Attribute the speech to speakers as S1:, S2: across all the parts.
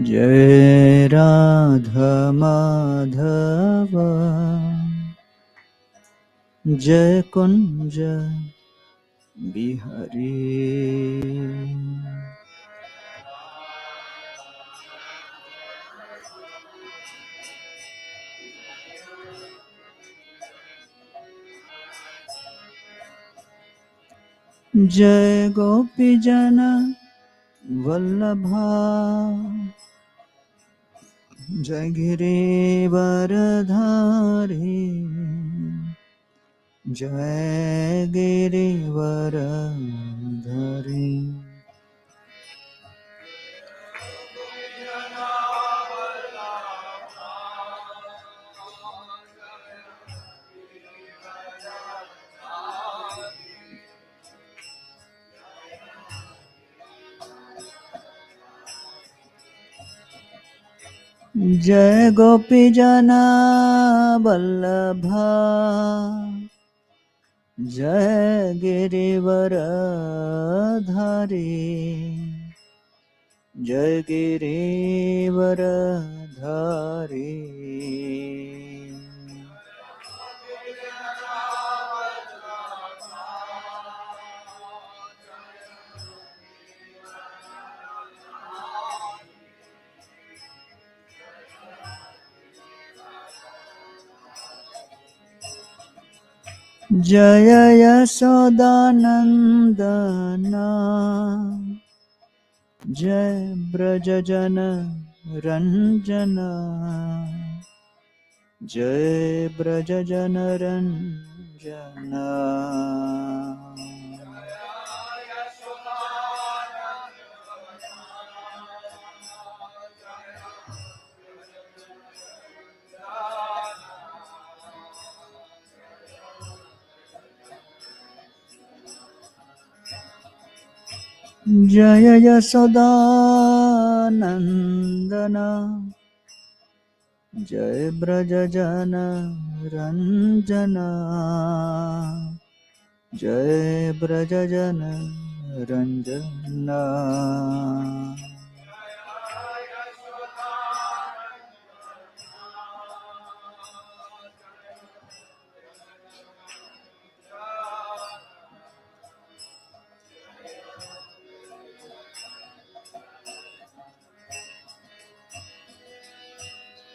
S1: जय राधा माधव जय कुंज बिहारी। जय गोपी जन वल्लभा जय गिरिवरधारी जय गिरिवरधारी। जय गोपी जना वल्लभा जय गिरिवरधारी जय गिरिवरधारी। जय यशोदानंदना जय ब्रजजन रंजना जय ब्रजजन रंजना। जय यशोदानंदना जय ब्रजजन रंजना जय ब्रजजन रंजना।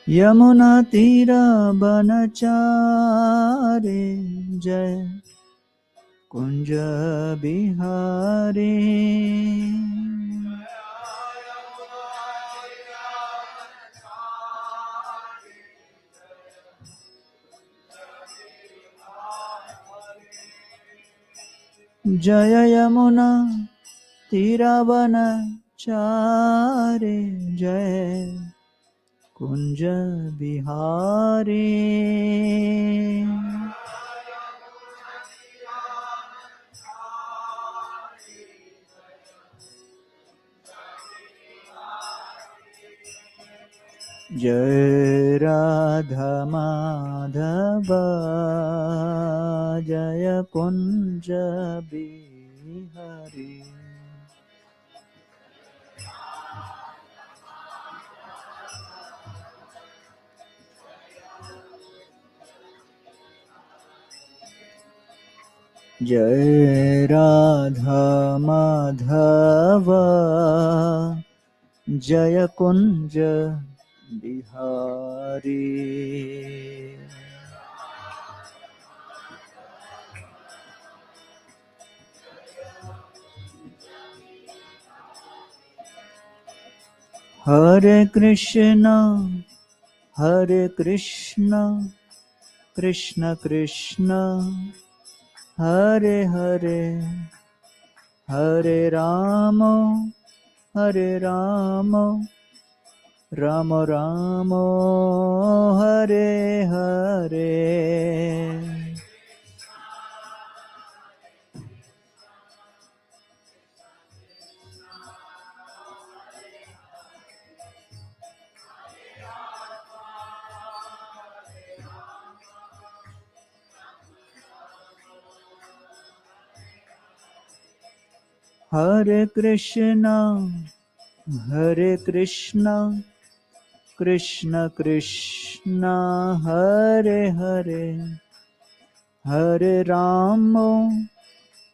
S1: यमुना तीरा बनचारे जय कुंज बिहारी जय यमुना तीरा बनचारे जय कुंज बिहारी। जय राधा माधव जय कुंज बिहारी। जय राधा माधव जय कुंज बिहारी। हरे कृष्णा कृष्ण कृष्ण हरे हरे हरे राम राम राम हरे हरे। हरे Krishna Hare Krishna Krishna Krishna Hare Hare Hare Ramo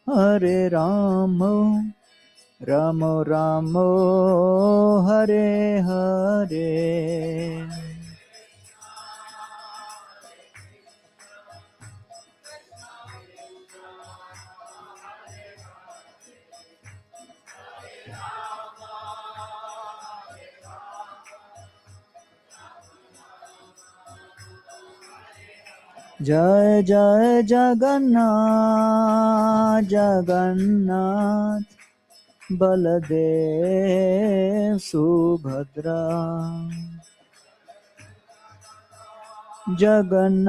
S1: Hare Ramo Ramo Ramo Hare Hare Jai Jai Jagannath Jagannath Baladev Subhadra Jagannath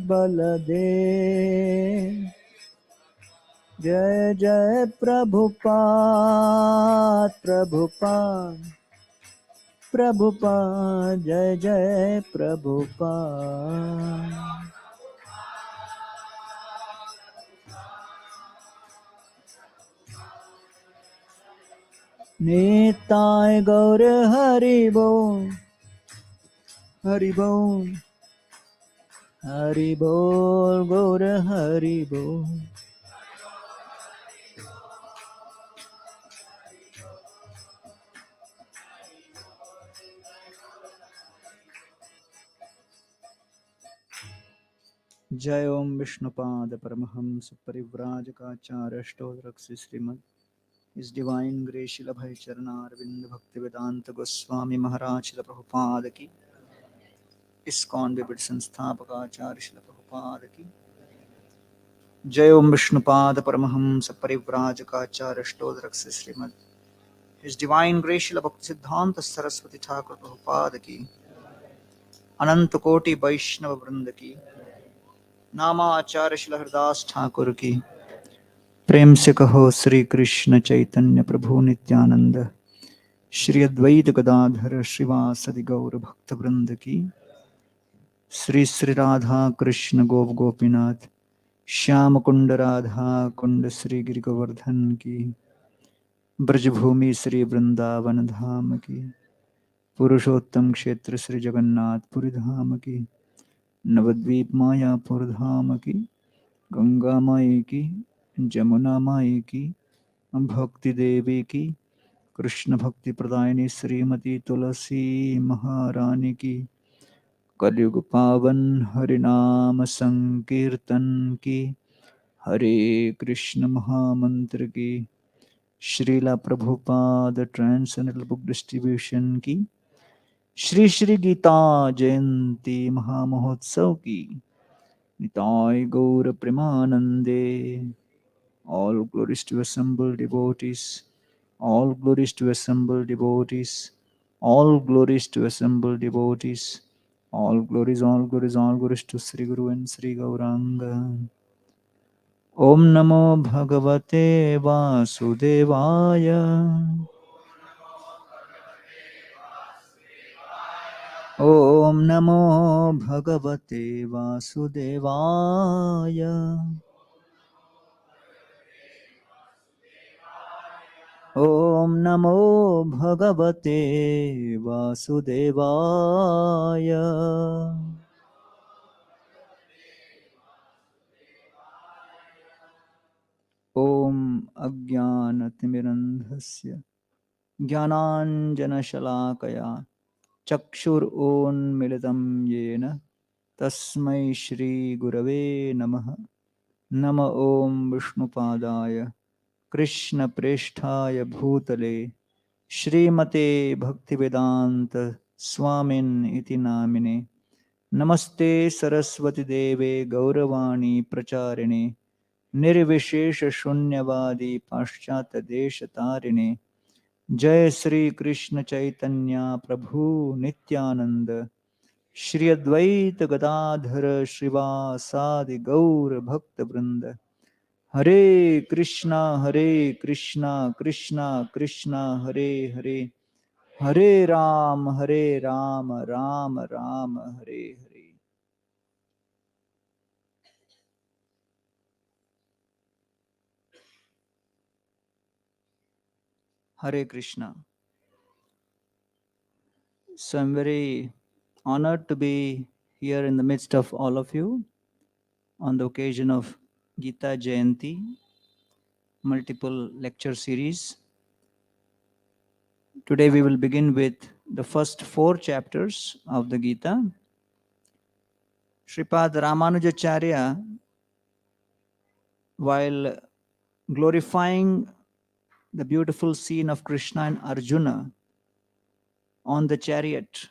S1: Baladev Jai Jai Prabhupada Prabhupada Prabhupada Jai Jai Prabhupada Nitai Gaur Hari Bol Hari Bol Hari Bol Gaur Hari Bol Jai Om Vishnupada Paramahams Parivrajakacarya Stodrakshi Srimad His Divine Grace Shila Bhai Charana Arvind Bhaktivedanta Goswami Maharaj Shila Prabhupada Ki ISKCON Vivid Sansthapakarya Shila Prabhupada Ki Jai Om Vishnupada Paramahams Parivrajakacarya Stodrakshi Srimad His Divine Grace Shila Bhaktisiddhanta Saraswati Thakur Prabhupada Ki Anant Koti Vaishnava Vrinda Ki Nama Acharya Shila Hardas Thakur Ki प्रेम से कहो श्री कृष्ण चैतन्य प्रभु नित्यानंद श्री अद्वैत गदाधर श्रीवासदि गौर भक्त वृंद की श्री श्री राधा कृष्ण गोप गोपीनाथ श्याम कुंड राधा कुंड श्री गिरि गोवर्धन की ब्रजभूमि श्री वृंदावन धाम की पुरुषोत्तम क्षेत्र श्री जगन्नाथ पुरी धाम की नवद्वीप मायापुर धाम की गंगा माई की जमुना माई की भक्ति देवी की कृष्ण भक्ति प्रदायिनी श्रीमती तुलसी महारानी की कलयुग पावन हरिनाम संकीर्तन की हरे कृष्ण महामंत्र की Srila Prabhupada transcendental book distribution की श्री श्री गीता जयंती महामहोत्सव की निताय गौर प्रेमानंदे all glories to assembled devotees all glories to assembled devotees all glories to assembled devotees all glories to Sri Guru and Sri Gauranga Om Namo Bhagavate Vasudevaya Om Namo Bhagavate Vasudevaya Om Namo Bhagavate Vasudevaya Om Ajnanatimirandhasya Jnananjanashalakaya Chakshurunmilitam Yena Tasmai Shri Gurave Namaha Nama Om Vishnupadaya Krishna Presthaya Bhutale Shrimate Bhaktivedanta Swamin Iti Namine Namaste Saraswati Deve Gauravani Pracharine Nirvishesha Shunyavadi Paschata Deshatarine Jai Sri Krishna Chaitanya Prabhu Nityananda Shri Advaita Gadadhara Srivasadi Gaur Bhakta Vrinda Hare Krishna Krishna Krishna Hare Hare Hare Ram Ram Ram Hare Hare Hare Krishna. So I'm very honored to be here in the midst of all of you on the occasion of Gita Jayanti, multiple lecture series. Today we will begin with the first 4 chapters of the Gita. Sripad Ramanujacharya, while glorifying the beautiful scene of Krishna and Arjuna on the chariot,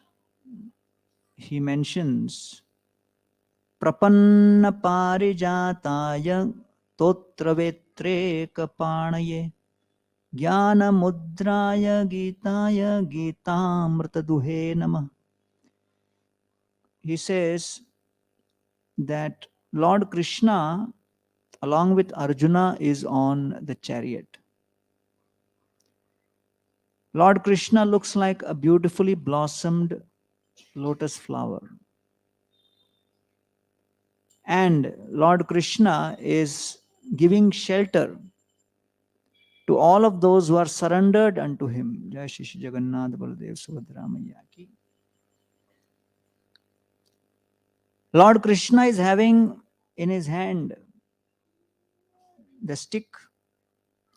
S1: he mentions Prapanna parijataya totravetrekapanaya jnana mudraya gitaya gitamrta duhe namah. He says that Lord Krishna along with Arjuna is on the chariot. Lord Krishna looks like a beautifully blossomed lotus flower. And Lord Krishna is giving shelter to all of those who are surrendered unto him. Jai Shri Jagannath Baladev Subhadra Maiya ki. Lord Krishna is having in his hand the stick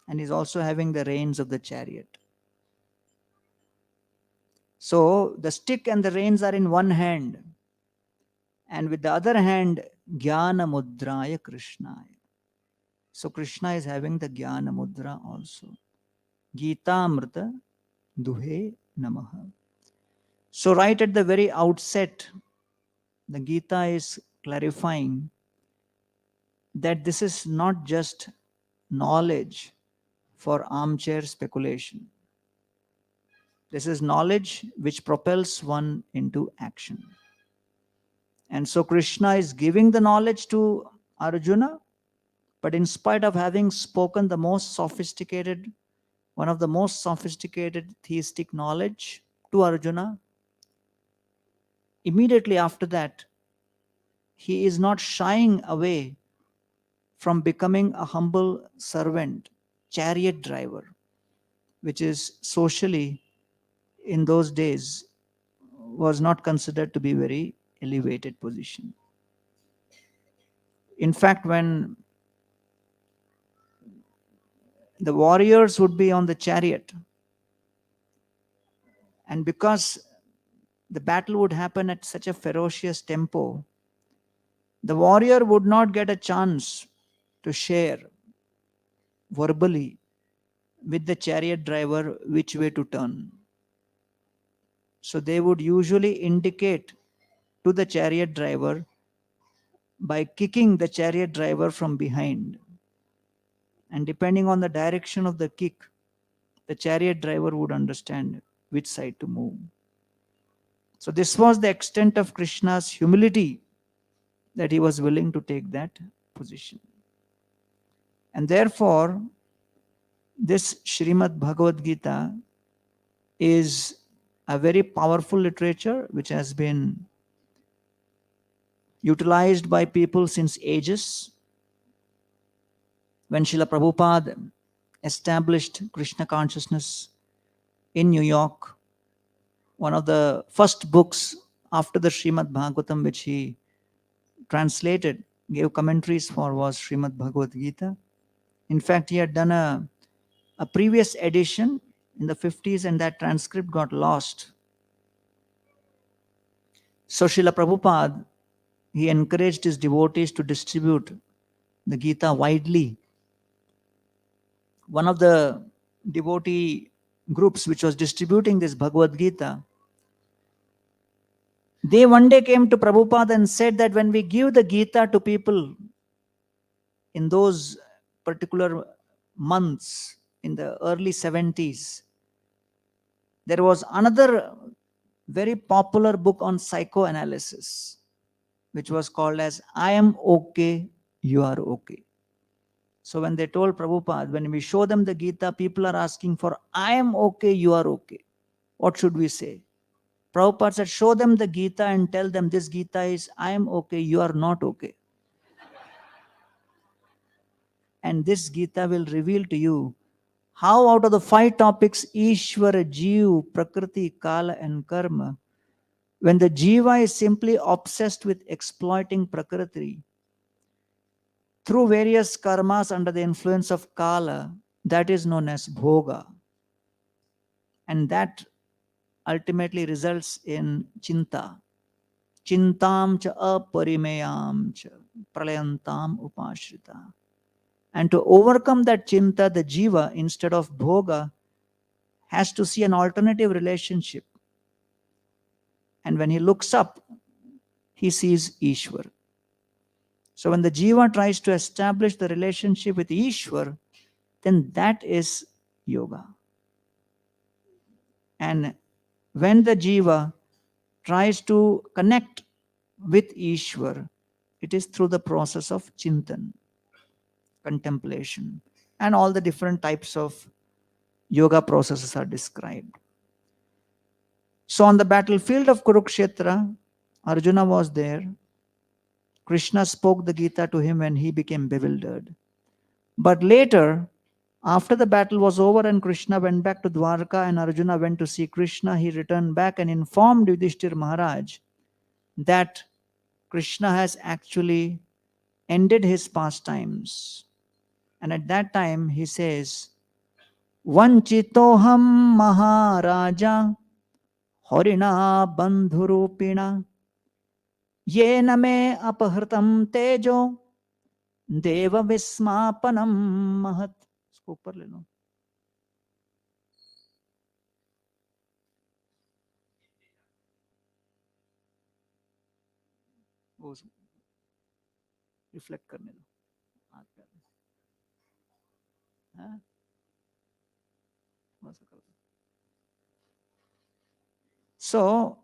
S1: and is also having the reins of the chariot. So the stick and the reins are in one hand, and with the other hand, Jnana Mudraya Krishnaya. So Krishna is having the Jnana Mudra also. Gita Amrita Duhe Namaha. So right at the very outset, the Gita is clarifying that this is not just knowledge for armchair speculation. This is knowledge which propels one into action. And so Krishna is giving the knowledge to Arjuna, but in spite of having spoken the most sophisticated, one of the most sophisticated theistic knowledge to Arjuna, immediately after that, he is not shying away from becoming a humble servant, chariot driver, which is socially in those days was not considered to be very elevated position. In fact, when the warriors would be on the chariot, and because the battle would happen at such a ferocious tempo, the warrior would not get a chance to share verbally with the chariot driver which way to turn. So they would usually indicate to the chariot driver by kicking the chariot driver from behind. And depending on the direction of the kick, the chariot driver would understand which side to move. So this was the extent of Krishna's humility, that he was willing to take that position. And therefore, this Srimad Bhagavad Gita is a very powerful literature which has been utilized by people since ages. When Srila Prabhupada established Krishna consciousness in New York, one of the first books after the Srimad Bhagavatam which he translated, gave commentaries for, was Srimad Bhagavad Gita. In fact, he had done a previous edition in the 50s and that transcript got lost. So Srila Prabhupada, he encouraged his devotees to distribute the Gita widely. One of the devotee groups which was distributing this Bhagavad Gita, they one day came to Prabhupada and said that when we give the Gita to people in those particular months in the early 70s, there was another very popular book on psychoanalysis which was called as I Am Okay, You Are Okay. So when they told Prabhupada, when we show them the Gita, people are asking for I am okay, you are okay. What should we say? Prabhupada said, show them the Gita and tell them this Gita is I am okay, you are not okay. And this Gita will reveal to you How out of the 5 topics, Ishvara, Jeev, Prakriti, Kala and Karma, when the Jiva is simply obsessed with exploiting Prakriti through various karmas under the influence of Kala, that is known as Bhoga. And that ultimately results in Chinta. Chintam cha aparimeyam cha pralayantam upashrita. And to overcome that Chinta, the Jiva, instead of Bhoga, has to see an alternative relationship. And when he looks up, he sees Ishwar. So when the Jiva tries to establish the relationship with Ishwar, then that is yoga. And when the Jiva tries to connect with Ishwar, it is through the process of Chintan, contemplation, and all the different types of yoga processes are described. So on the battlefield of Kurukshetra, Arjuna was there. Krishna spoke the Gita to him when he became bewildered. But later, after the battle was over and Krishna went back to Dwarka and Arjuna went to see Krishna, he returned back and informed Yudhishthir Maharaj that Krishna has actually ended his pastimes. And at that time, he says, Vanchitoham Maharaja Harina Bandhurupina Yena me apahritam tejo Deva Vismapanam Mahat. इसको ऊपर ले लो. वो reflect करने दो. हाँ? So,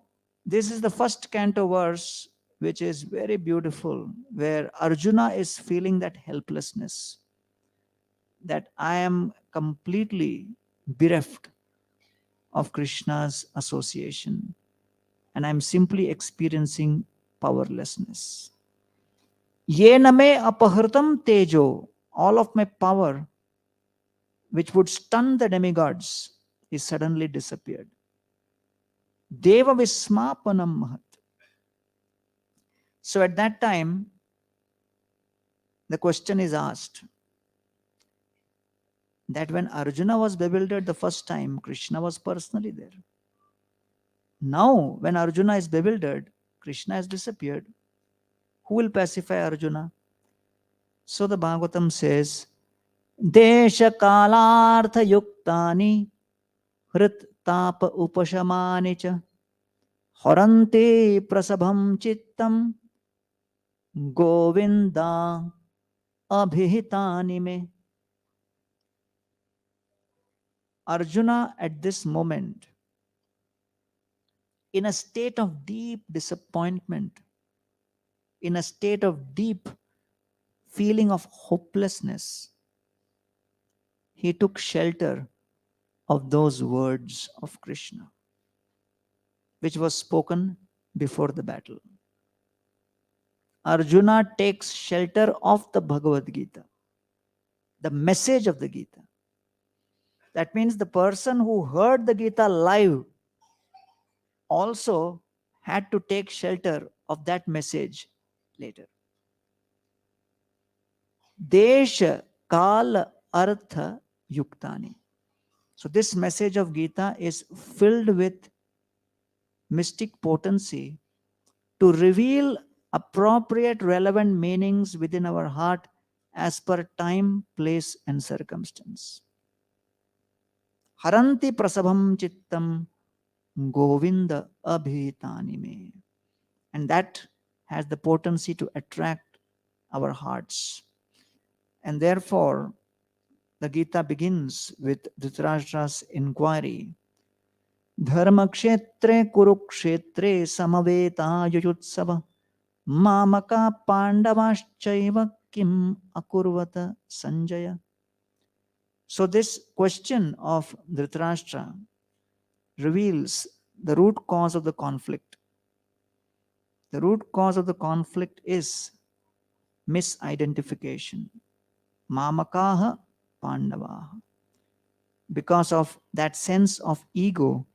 S1: this is the first canto verse, which is very beautiful, where Arjuna is feeling that helplessness, that I am completely bereft of Krishna's association, and I'm simply experiencing powerlessness. Yena me apahritam tejo, all of my power, which would stun the demigods, is suddenly disappeared. Deva Vismapanam Mahat. So at that time, the question is asked that when Arjuna was bewildered the first time, Krishna was personally there. Now, when Arjuna is bewildered, Krishna has disappeared. Who will pacify Arjuna? So the Bhagavatam says, Desha kalartha yuktani hrit tapa upashamani cha harante prasabham chittam Govinda abhihitani me. Arjuna at this moment, in a state of deep disappointment, in a state of deep feeling of hopelessness, he took shelter of those words of Krishna, which was spoken before the battle. Arjuna takes shelter of the Bhagavad Gita, the message of the Gita. That means the person who heard the Gita live also had to take shelter of that message later. Desha Kala Artha Yuktani. So this message of Gita is filled with mystic potency to reveal appropriate relevant meanings within our heart as per time, place and circumstance. Haranti prasabham chittam Govinda abhitani me. And that has the potency to attract our hearts. And therefore, the Gita begins with Dhritarashtra's inquiry. Dharma kshetre kurukshetre samaveta yujutsava mamaka pandavaschaiva kim akurvata sanjaya. So this question of Dhritarashtra reveals the root cause of the conflict. The root cause of the conflict is misidentification. Mamakaha Pandavaha. because of that sense of ego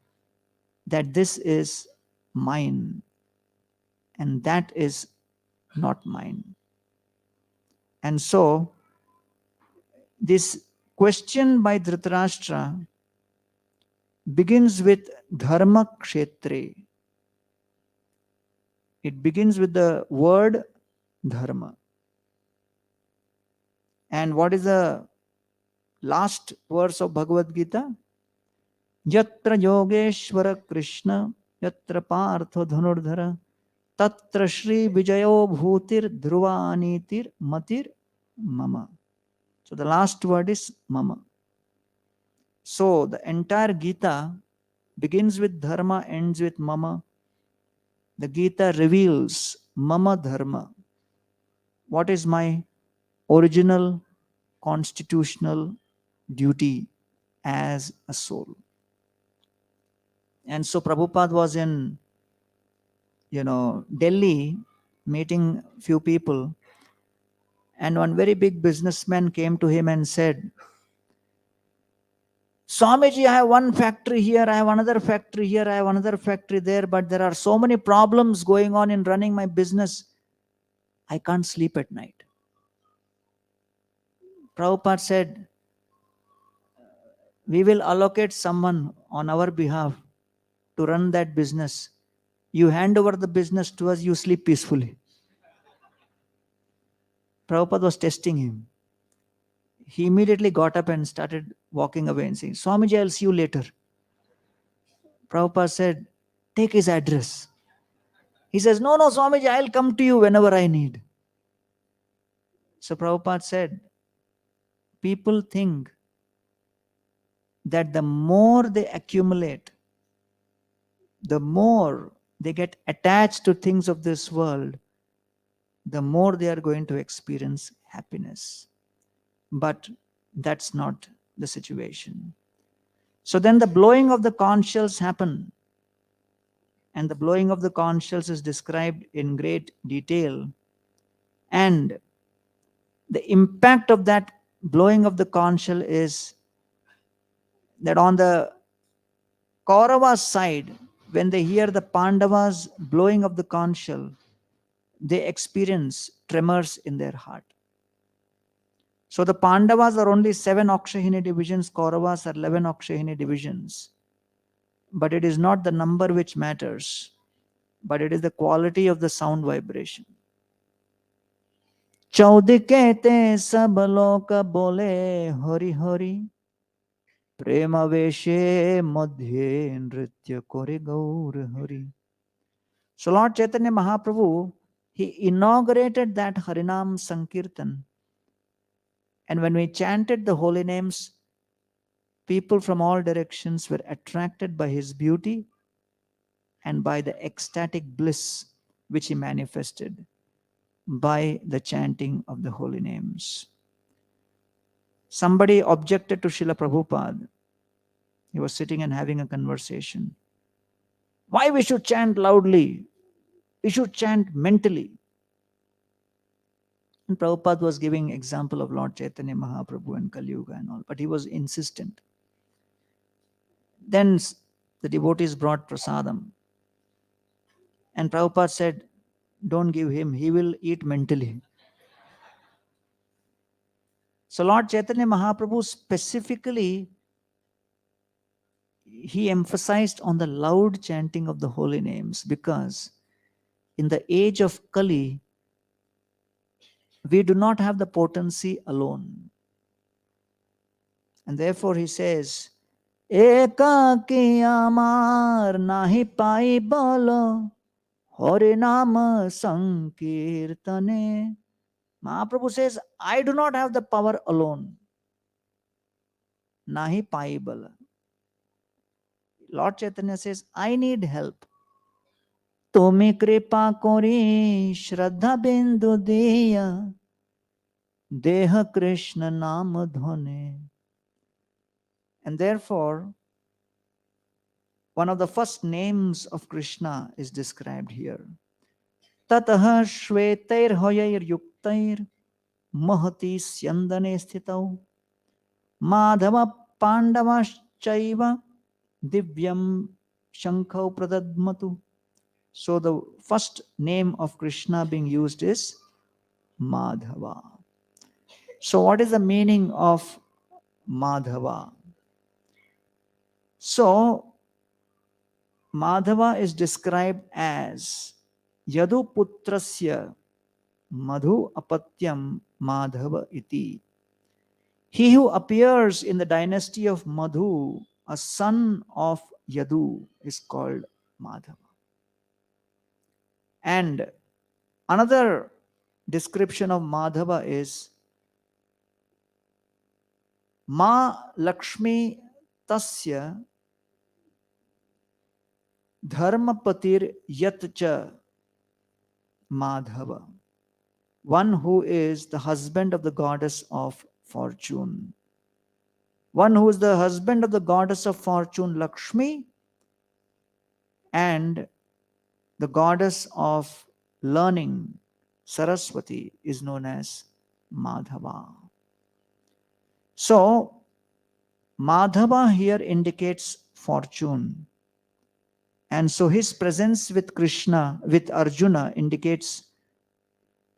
S1: that this is mine and that is not mine. And so this question by Dhritarashtra begins with dharma kshetre. It begins with the word dharma. And what is the last verse of Bhagavad Gita? Yatra yogeshwara Krishna, yatra partho dhanurdhara, tatra shri vijayo bhutir dhruvanitir matir mama. So the last word is mama. So the entire Gita begins with dharma, ends with mama. The Gita reveals mama dharma. What is my original constitutional duty as a soul? And so Prabhupada was in, Delhi, meeting few people, and one very big businessman came to him and said, Swamiji, I have one factory here, I have another factory here, I have another factory there, but there are so many problems going on in running my business, I can't sleep at night. Prabhupada said, we will allocate someone on our behalf to run that business. You hand over the business to us, you sleep peacefully. Prabhupada was testing him. He immediately got up and started walking away and saying, Swamiji, I'll see you later. Prabhupada said, take his address. He says, no, Swamiji, I'll come to you whenever I need. So Prabhupada said, people think that the more they accumulate, the more they get attached to things of this world, the more they are going to experience happiness. But that's not the situation. So then the blowing of the conch shells happen. And the blowing of the conch shells is described in great detail. And the impact of that blowing of the conch shell is that on the Kauravas side, when they hear the Pandavas blowing of the conch shell, they experience tremors in their heart. So the Pandavas are only 7 Akshahini divisions, Kauravas are 11 Akshahini divisions. But it is not the number which matters, but it is the quality of the sound vibration. Chaudikete sabaloka bole hari hari, prema veshe madhye nritya kore gaur hari. So Lord Chaitanya Mahaprabhu, he inaugurated that Harinam Sankirtan. And when we chanted the holy names, people from all directions were attracted by his beauty and by the ecstatic bliss which he manifested by the chanting of the holy names. Somebody objected to Srila Prabhupada. He was sitting and having a conversation. Why we should chant loudly? We should chant mentally. And Prabhupada was giving example of Lord Chaitanya Mahaprabhu and Kali Yuga and all, but he was insistent. Then the devotees brought prasadam. And Prabhupada said, don't give him, he will eat mentally. So Lord Chaitanya Mahaprabhu specifically, he emphasized on the loud chanting of the holy names, because in the age of Kali, we do not have the potency alone. And therefore he says, Ekaki amar nahi pai bolo, Hare Nama Sankirtane. Mahaprabhu says, I do not have the power alone. Nahi pai bala. Lord Chaitanya says, I need help. Tumi kripa kori shraddha bindu diya, deha Krishna nama dhone. And therefore, one of the first names of Krishna is described here. Tataha shvetair hoyair yuktair mahati syandane sthitau madhava Pandavaschaiva Divyam Shankau Pradadmatu. So the first name of Krishna being used is Madhava. So what is the meaning of Madhava? So Madhava is described as Yadu Putrasya Madhu Apatyam Madhava iti. He who appears in the dynasty of Madhu, a son of Yadu, is called Madhava. And another description of Madhava is Ma Lakshmi Tasya Dharmapatir Yatcha Madhava. One who is the husband of the goddess of fortune. One who is the husband of the goddess of fortune, Lakshmi, and the goddess of learning, Saraswati, is known as Madhava. So, Madhava here indicates fortune. And so his presence with Krishna, with Arjuna, indicates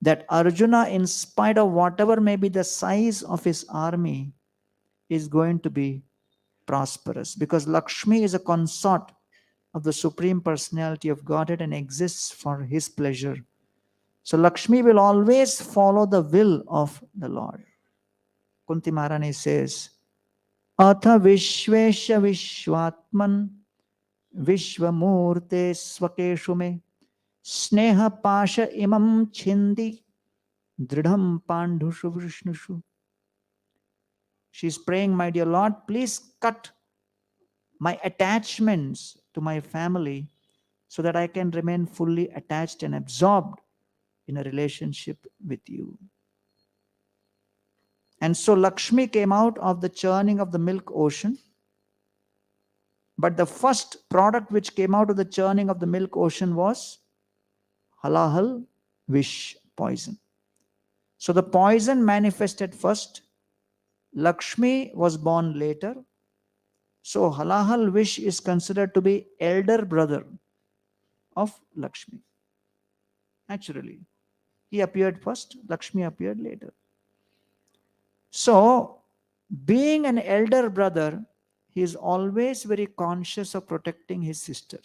S1: that Arjuna, in spite of whatever may be the size of his army, is going to be prosperous, because Lakshmi is a consort of the Supreme Personality of Godhead and exists for his pleasure. So Lakshmi will always follow the will of the Lord. Kunti Maharani says, Atha Vishvesha Vishwatman Vishwamurte Svakeshu me Sneha Pasha Imam Chindi Dridham Pandhushu Vishnushu. She is praying, my dear Lord, please cut my attachments to my family so that I can remain fully attached and absorbed in a relationship with you. And so Lakshmi came out of the churning of the milk ocean. But the first product which came out of the churning of the milk ocean was halahal vish, poison. So the poison manifested first. Lakshmi was born later. So halahal vish is considered to be elder brother of Lakshmi. Naturally, he appeared first, Lakshmi appeared later. So, being an elder brother, he is always very conscious of protecting his sister.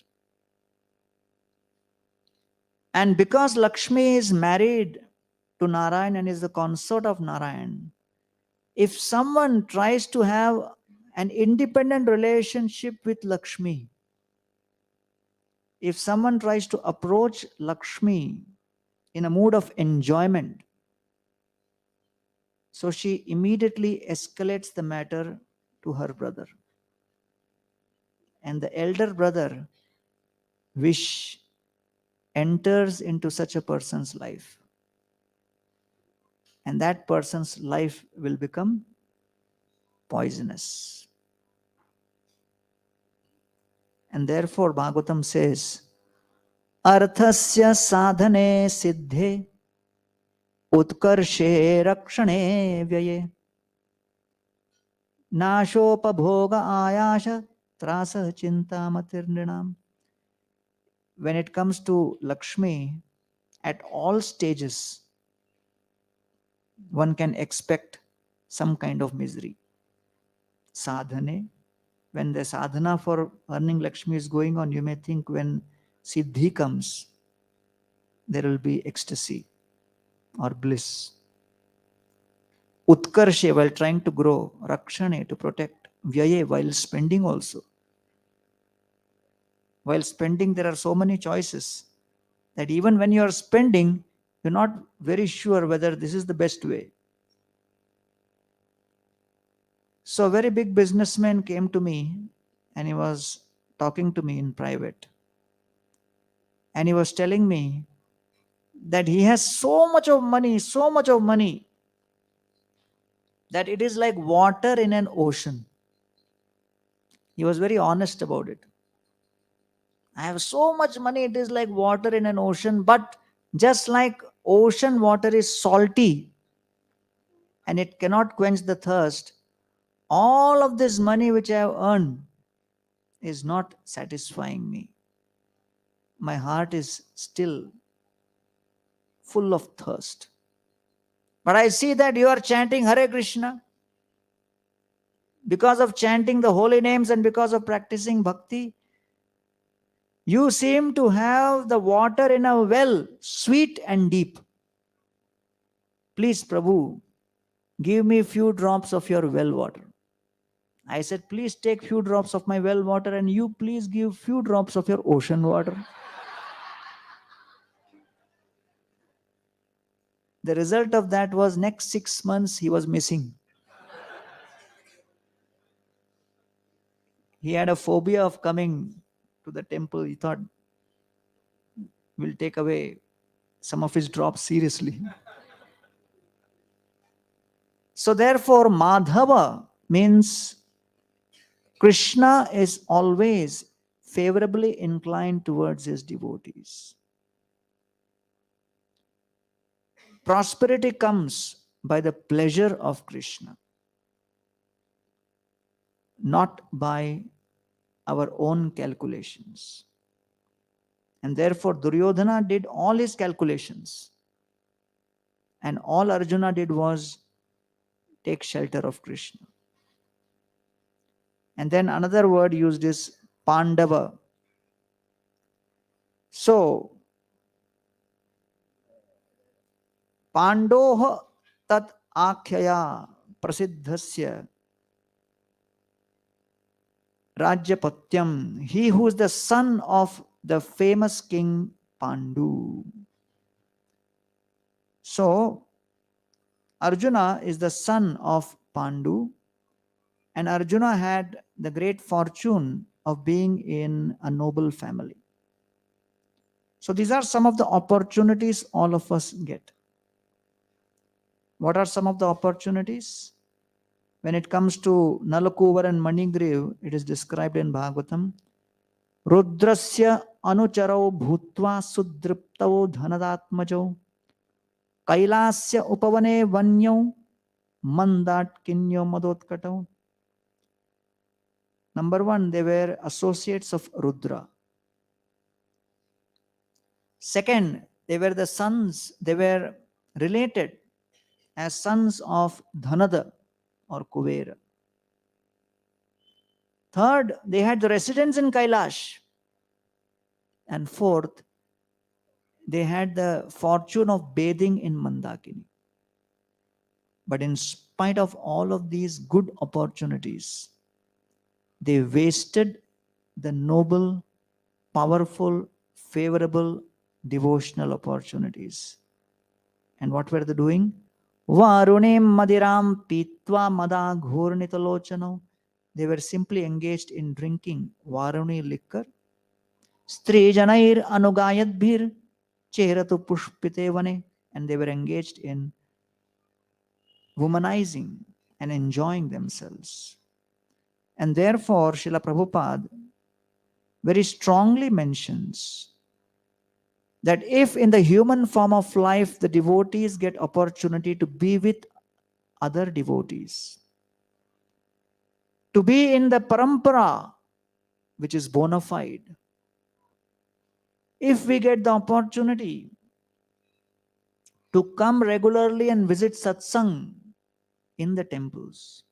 S1: And because Lakshmi is married to Narayan and is the consort of Narayan, if someone tries to have an independent relationship with Lakshmi, if someone tries to approach Lakshmi in a mood of enjoyment, so she immediately escalates the matter to her brother. And the elder brother, Vish, enters into such a person's life. And that person's life will become poisonous. And therefore Bhagavatam says, Arthasya sadhane siddhe utkarshe rakshane vyaye nashopabhoga ayasha trasa chintamatirnrinam. When it comes to Lakshmi, at all stages, one can expect some kind of misery. Sadhane, when the sadhana for earning Lakshmi is going on, you may think when Siddhi comes, there will be ecstasy or bliss. Utkarshe, while trying to grow. Rakshane, to protect. Vyaye, while spending also. While spending, there are so many choices that even when you are spending, you're not very sure whether this is the best way. So a very big businessman came to me and he was talking to me in private. And he was telling me that he has so much of money, that it is like water in an ocean. He was very honest about it. I have so much money, it is like water in an ocean, but just like ocean water is salty and it cannot quench the thirst, all of this money which I have earned is not satisfying me. My heart is still full of thirst. But I see that you are chanting Hare Krishna. Because of chanting the holy names and because of practicing bhakti, you seem to have the water in a well, sweet and deep. Please, Prabhu, give me few drops of your well water. I said, please take few drops of my well water and you please give few drops of your ocean water. The result of that was next 6 months he was missing. He had a phobia of coming to the temple. He thought, we'll take away some of his drops seriously. So therefore, Madhava means Krishna is always favorably inclined towards his devotees. Prosperity comes by the pleasure of Krishna, not by our own calculations. And therefore, Duryodhana did all his calculations. And all Arjuna did was take shelter of Krishna. And then another word used is Pandava. So, Pandoha tat akhyaya prasiddhasya Rajyapatyam, he who is the son of the famous king Pandu. So, Arjuna is the son of Pandu, and Arjuna had the great fortune of being in a noble family. So, these are some of the opportunities all of us get. What are some of the opportunities? When it comes to Nalakuvar and Manigriv, it is described in Bhagavatam. Rudrasya anucharau bhutva sudriptau dhanadatmajau kailasya upavane vanyau mandat kinyo madotkatau. Number one, they were associates of Rudra. Second, they were the sons, they were related as sons of Dhanada or Kuvera. Third, they had the residence in Kailash. And fourth, they had the fortune of bathing in Mandakini. But in spite of all of these good opportunities, they wasted the noble, powerful, favorable, devotional opportunities. And what were they doing? Varunim madiram pitva mada ghurnitalochano. They were simply engaged in drinking Varuni liquor. Stri janair anugayadbhir cheratu pushpite vane. And they were engaged in womanizing and enjoying themselves. And therefore, Srila Prabhupada very strongly mentions that if in the human form of life the devotees get opportunity to be with other devotees, to be in the parampara which is bona fide, if we get the opportunity to come regularly and visit satsang in the temples,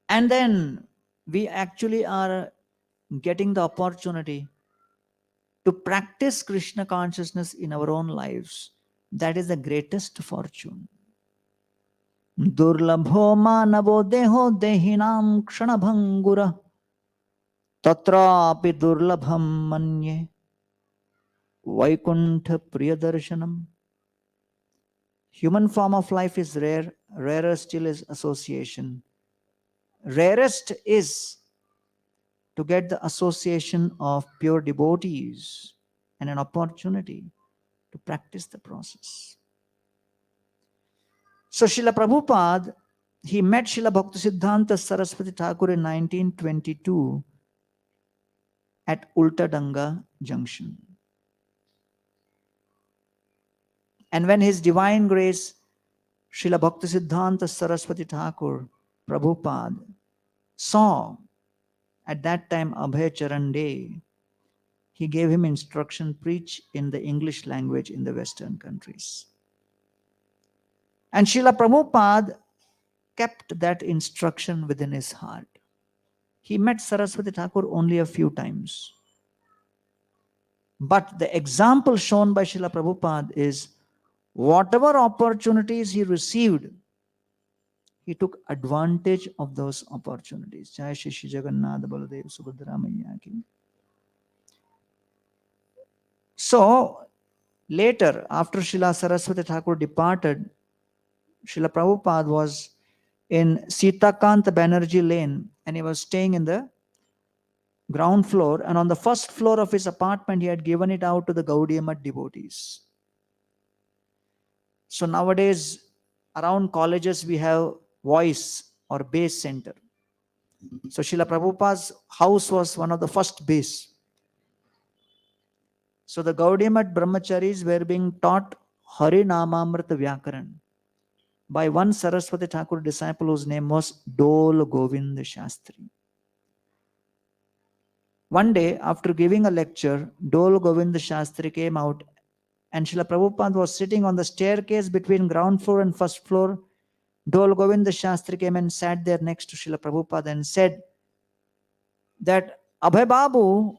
S1: and then we actually are getting the opportunity to practice Krishna consciousness in our own lives, that is the greatest fortune. Durlabho manavo deho dehinam kshanabhangura tatrapi durlabham manye vaikuntha priyadarshanam. Human form of life is rare, rarer still is association. Rarest is to get the association of pure devotees and an opportunity to practice the process. So Srila Prabhupada, he met Srila Bhaktisiddhanta Saraswati Thakur in 1922 at Ultadanga Junction. And when His Divine Grace Srila Bhaktisiddhanta Saraswati Thakur Prabhupada saw at that time Abhay Charan Day. He gave him instruction, preach in the English language in the Western countries. And Srila Prabhupada kept that instruction within his heart. He met Saraswati Thakur only a few times. But the example shown by Srila Prabhupada is whatever opportunities he received, he took advantage of those opportunities. Jai Shri Shri Jagannath Baladev Subhadra Maiya ki. So, later, after Srila Saraswati Thakur departed, Srila Prabhupada was in Sitakant Banerjee Lane and he was staying in the ground floor, and on the first floor of his apartment he had given it out to the Gaudiya Math devotees. So nowadays around colleges we have voice or base center. So Srila Prabhupada's house was one of the first base. So the Gaudiya Math brahmacharis were being taught Hari Namamrita Vyakaran by one Saraswati Thakur disciple whose name was Dol Govind Shastri. One day, after giving a lecture, Dol Govind Shastri came out and Srila Prabhupada was sitting on the staircase between ground floor and first floor. Dol Govind Shastri came and sat there next to Srila Prabhupada and said that, Abhay Babu,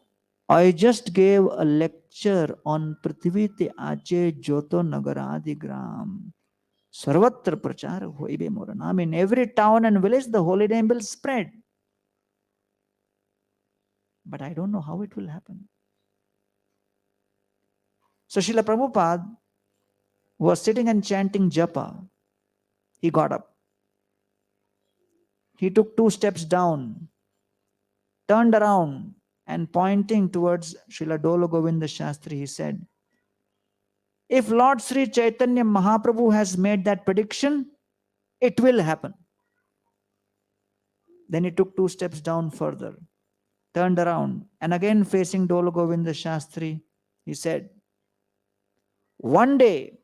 S1: I just gave a lecture on Prithvi te Ache Joto Nagaradi Gram. Sarvatra Prachar Hoibe Moranam. In every town and village, the holy name will spread. But I don't know how it will happen. So Srila Prabhupada was sitting and chanting japa. He got up. He took 2 steps down, turned around, and pointing towards Srila Dolo Govinda Shastri, he said, if Lord Sri Chaitanya Mahaprabhu has made that prediction, it will happen. Then he took 2 steps down further, turned around, and again facing Dolo Govinda Shastri, he said, one day,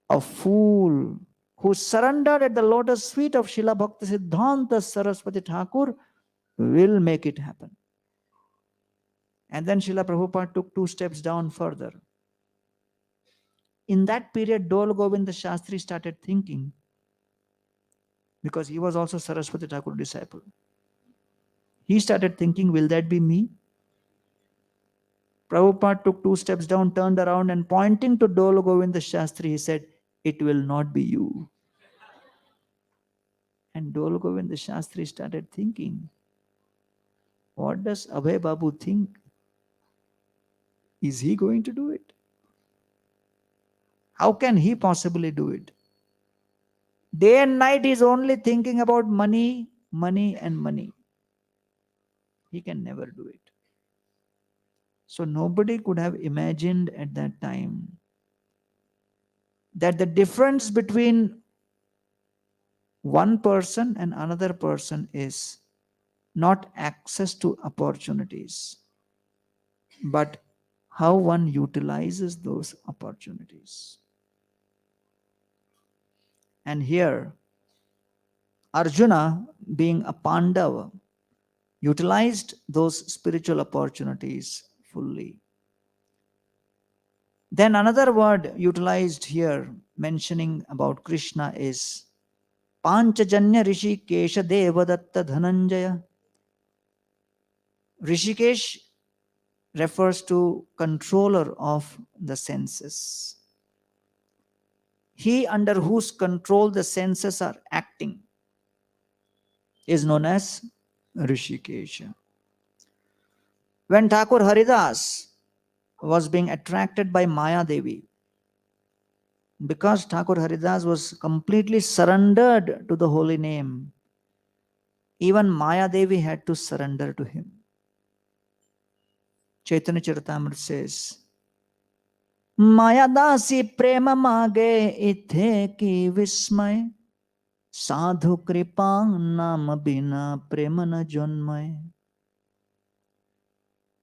S1: a fool who surrendered at the lotus feet of Srila Bhaktisiddhanta Saraswati Thakur will make it happen. And then Srila Prabhupada took 2 steps down further. In that period, Dol Govinda Shastri started thinking, because he was also Saraswati Thakur disciple. He started thinking, will that be me? Prabhupada took 2 steps down, turned around, and pointing to Dol Govinda Shastri, he said, it will not be you. And Dol Govinda Shastri started thinking, what does Abhay Babu think? Is he going to do it? How can he possibly do it? Day and night he is only thinking about money, money and money. He can never do it. So nobody could have imagined at that time that the difference between one person and another person is not access to opportunities, but how one utilizes those opportunities. And here, Arjuna, being a Pandava, utilized those spiritual opportunities fully. Then another word utilized here, mentioning about Krishna, is Panchajanya Rishikesha Devadatta Dhananjaya. Rishikesh refers to controller of the senses. He under whose control the senses are acting is known as Rishikesha. When Thakur Haridas was being attracted by Maya Devi, because Thakur Haridas was completely surrendered to the holy name, even Maya Devi had to surrender to him. Chaitanya Charitamrita says, Maya dasi prema mage ithe ki vismay sadhu kripa nam bina prema na janmay.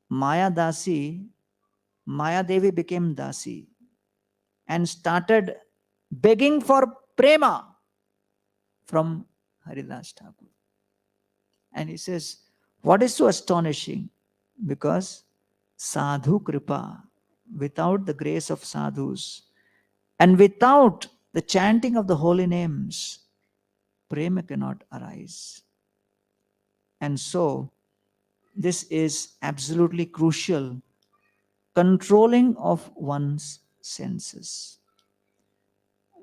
S1: Maya Devi became Dasi and started begging for prema from Haridas Thakur. And he says, what is so astonishing? Because sadhu kripa, without the grace of sadhus and without the chanting of the holy names, prema cannot arise. And so, this is absolutely crucial, controlling of one's senses.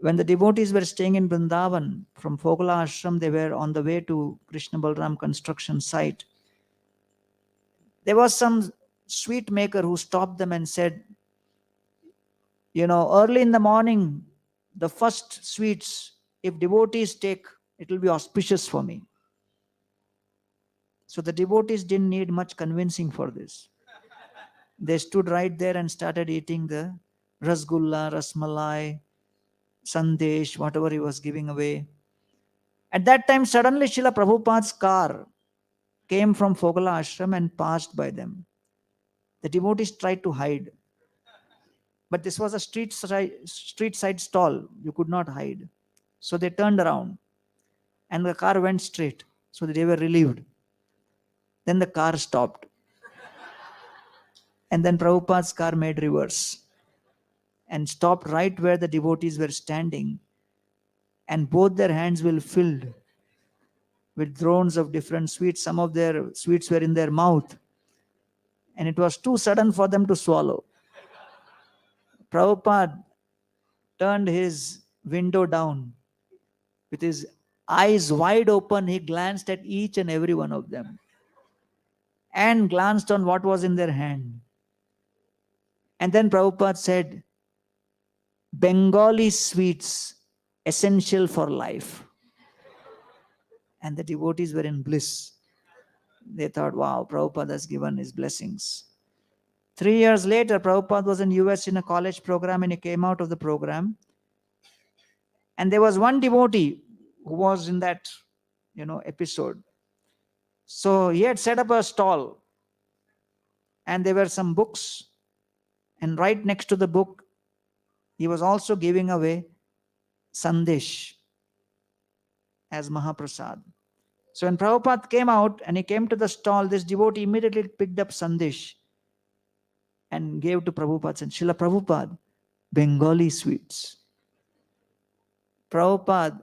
S1: When the devotees were staying in Vrindavan, from Fogala Ashram, they were on the way to Krishna Balram construction site. There was some sweet maker who stopped them and said, early in the morning, the first sweets, if devotees take, it will be auspicious for me. So the devotees didn't need much convincing for this. They stood right there and started eating the rasgulla, rasmalai, sandesh, whatever he was giving away. At that time, suddenly Srila Prabhupada's car came from Fogala Ashram and passed by them. The devotees tried to hide. But this was a street side stall. You could not hide. So they turned around and the car went straight. So they were relieved. Then the car stopped. And then Prabhupada's car made reverse and stopped right where the devotees were standing. And both their hands were filled with drones of different sweets. Some of their sweets were in their mouth. And it was too sudden for them to swallow. Prabhupada turned his window down. With his eyes wide open, he glanced at each and every one of them and glanced on what was in their hand. And then Prabhupada said, Bengali sweets, essential for life. And the devotees were in bliss. They thought, wow, Prabhupada has given his blessings. 3 years later, Prabhupada was in US in a college program and he came out of the program. And there was one devotee who was in that, episode. So he had set up a stall and there were some books. And right next to the book, he was also giving away sandesh as Mahaprasad. So when Prabhupada came out and he came to the stall, this devotee immediately picked up sandesh and gave to Prabhupada and Srila Prabhupada, Bengali sweets. Prabhupada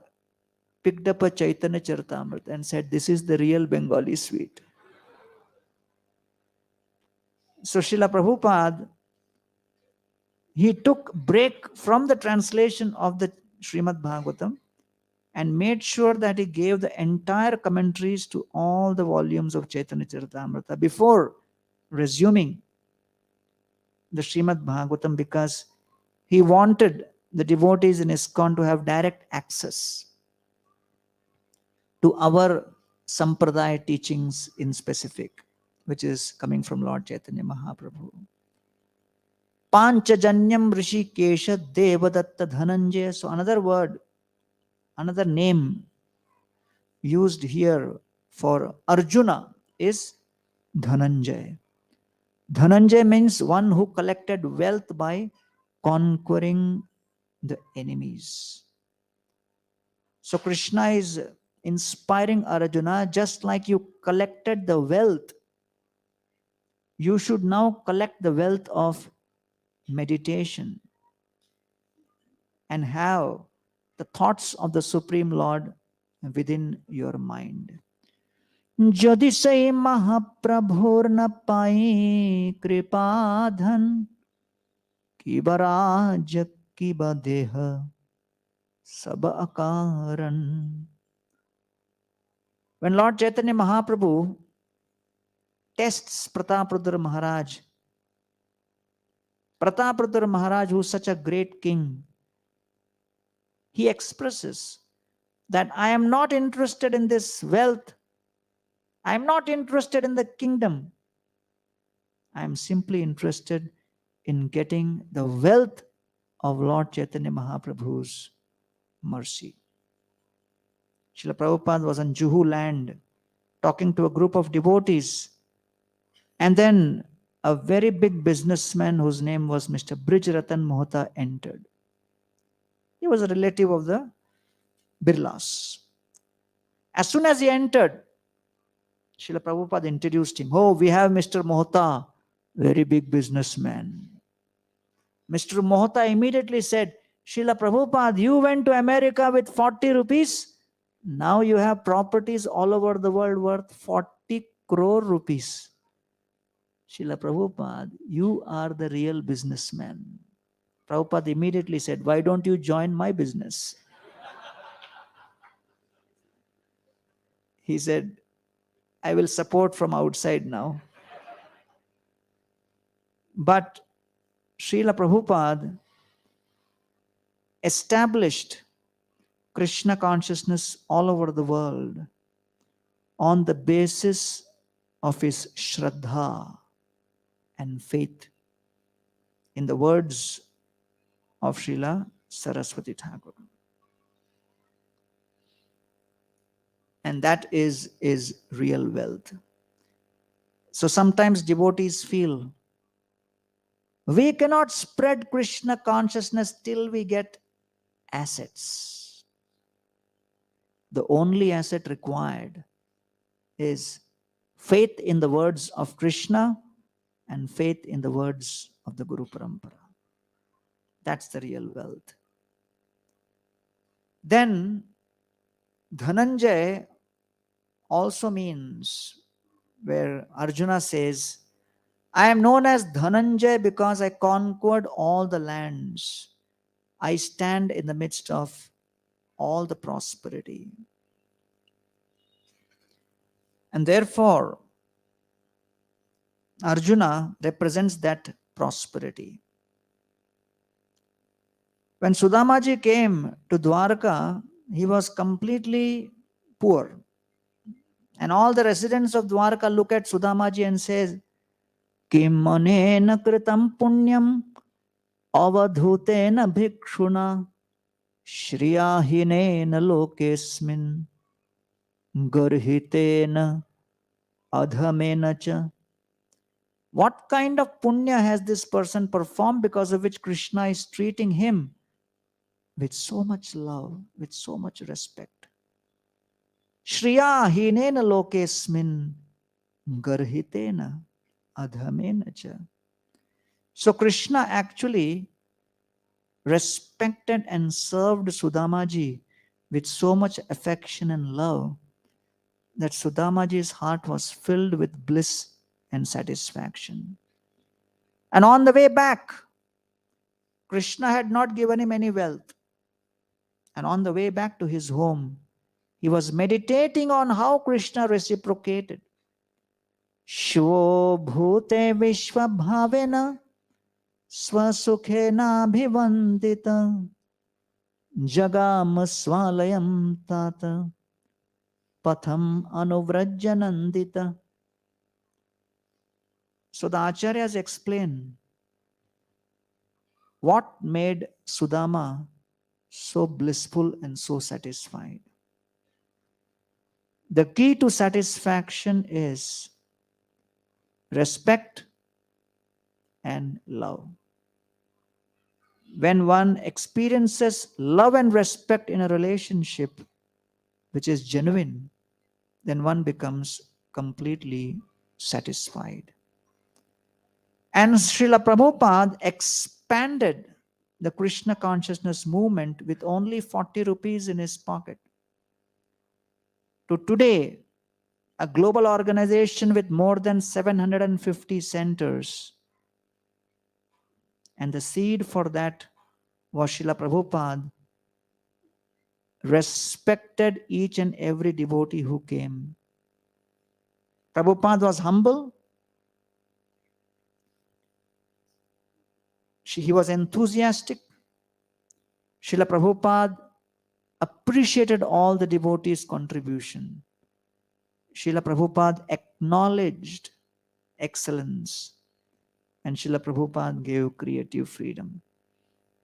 S1: picked up a Chaitanya Charitamrita and said, this is the real Bengali sweet. So Srila Prabhupada, he took break from the translation of the Srimad Bhagavatam and made sure that he gave the entire commentaries to all the volumes of Chaitanya Charitamrita before resuming the Srimad Bhagavatam, because he wanted the devotees in ISKCON to have direct access to our Sampradaya teachings in specific, which is coming from Lord Chaitanya Mahaprabhu. Panchajanyam Rishikesha Devadatta Dhananjaya. So another word, another name used here for Arjuna is Dhananjaya. Dhananjaya means one who collected wealth by conquering the enemies. So Krishna is inspiring Arjuna, just like you collected the wealth, you should now collect the wealth of meditation and have the thoughts of the Supreme Lord within your mind. Jodi say Mahaprabhur na pai kripadhan kibaraj kibadeha saba akaran. When Lord Chaitanya Mahaprabhu tests Prataprudra Maharaj, Prataprudra Maharaj, who is such a great king, he expresses that I am not interested in this wealth. I am not interested in the kingdom. I am simply interested in getting the wealth of Lord Chaitanya Mahaprabhu's mercy. Srila Prabhupada was on Juhu land talking to a group of devotees. And then a very big businessman whose name was Mr. Brijratan Mohta entered. He was a relative of the Birlas. As soon as he entered, Srila Prabhupada introduced him. Oh, we have Mr. Mohta, very big businessman. Mr. Mohta immediately said, Srila Prabhupada, you went to America with 40 rupees. Now you have properties all over the world worth 40 crore rupees. Srila Prabhupada, you are the real businessman. Prabhupada immediately said, why don't you join my business? He said, I will support from outside now. But Srila Prabhupada established Krishna consciousness all over the world on the basis of his Shraddha and faith. In the words of Srila Saraswati Thakur. And that is real wealth. So sometimes devotees feel we cannot spread Krishna consciousness till we get assets. The only asset required is faith in the words of Krishna and faith in the words of the Guru Parampara. That's the real wealth. Then Dhananjay also means where Arjuna says, I am known as Dhananjay because I conquered all the lands. I stand in the midst of all the prosperity. And therefore, Arjuna represents that prosperity. When Sudamaji came to Dwarka, he was completely poor. And all the residents of Dwarka look at Sudamaji and says, Kim manena kritam punyam avadhutena bhikshuna shriyahinena lokesmin garhitena adhamena cha. What kind of punya has this person performed because of which Krishna is treating him with so much love, with so much respect? Shriya hinena lokesmin garhitena adhamena cha. So Krishna actually respected and served Sudamaji with so much affection and love that Sudamaji's heart was filled with bliss and satisfaction. And on the way back, Krishna had not given him any wealth. And on the way back to his home, he was meditating on how Krishna reciprocated. Shvo bhute vishva bhavena swasukhena bhivandita jagam swalayam tata patham anuvrajjanandita. So the Acharyas explain what made Sudama so blissful and so satisfied. The key to satisfaction is respect and love. When one experiences love and respect in a relationship which is genuine, then one becomes completely satisfied. And Srila Prabhupada expanded the Krishna consciousness movement with only 40 rupees in his pocket to today, a global organization with more than 750 centers. And the seed for that was Srila Prabhupada respected each and every devotee who came. Prabhupada was humble. He was enthusiastic. Srila Prabhupada appreciated all the devotees' contribution. Srila Prabhupada acknowledged excellence. And Srila Prabhupada gave creative freedom.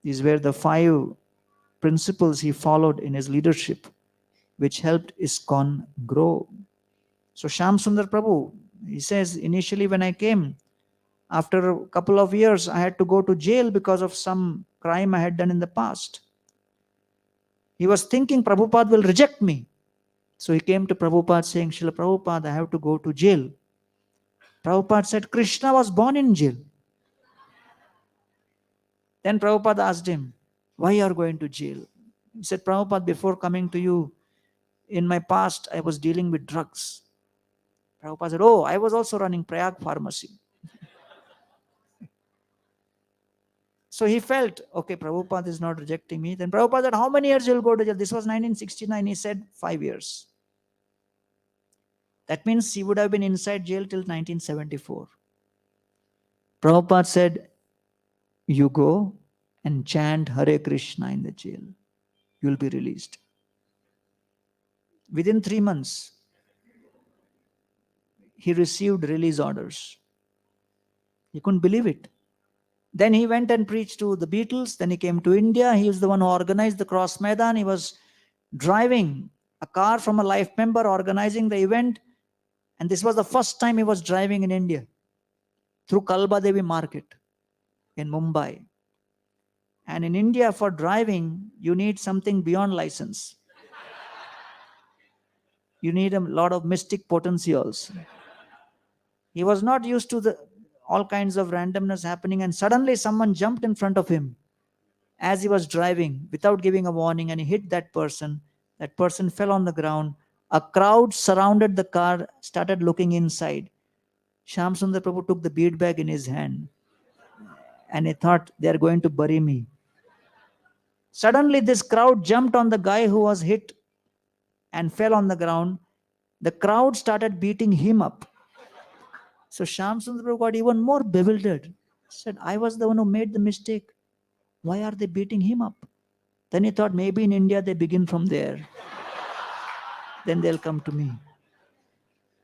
S1: These were the 5 principles he followed in his leadership, which helped ISKCON grow. So Shyam Sundar Prabhu, he says, initially when I came, after a couple of years, I had to go to jail because of some crime I had done in the past. He was thinking Prabhupada will reject me. So he came to Prabhupada saying, Srila Prabhupada, I have to go to jail. Prabhupada said, Krishna was born in jail. Then Prabhupada asked him, why you are going to jail? He said, Prabhupada, before coming to you, in my past, I was dealing with drugs. Prabhupada said, oh, I was also running Prayag pharmacy. So he felt, okay, Prabhupada is not rejecting me. Then Prabhupada said, how many years you will go to jail? This was 1969. He said, 5 years. That means he would have been inside jail till 1974. Prabhupada said, you go and chant Hare Krishna in the jail. You will be released. Within 3 months, he received release orders. He couldn't believe it. Then he went and preached to the Beatles. Then he came to India. He was the one who organized the Cross Maidan. He was driving a car from a life member, organizing the event. And this was the first time he was driving in India through Kalba Devi market in Mumbai. And in India, for driving, you need something beyond license. You need a lot of mystic potency also. He was not used to all kinds of randomness happening, and suddenly someone jumped in front of him as he was driving without giving a warning, and he hit that person. That person fell on the ground. A crowd surrounded the car, started looking inside. Shyam Sundar Prabhu took the bead bag in his hand, and he thought, they are going to bury me. Suddenly this crowd jumped on the guy who was hit and fell on the ground. The crowd started beating him up. So Shyam Sundar Prabhu got even more bewildered. He said, I was the one who made the mistake. Why are they beating him up? Then he thought, maybe in India they begin from there. Then they'll come to me.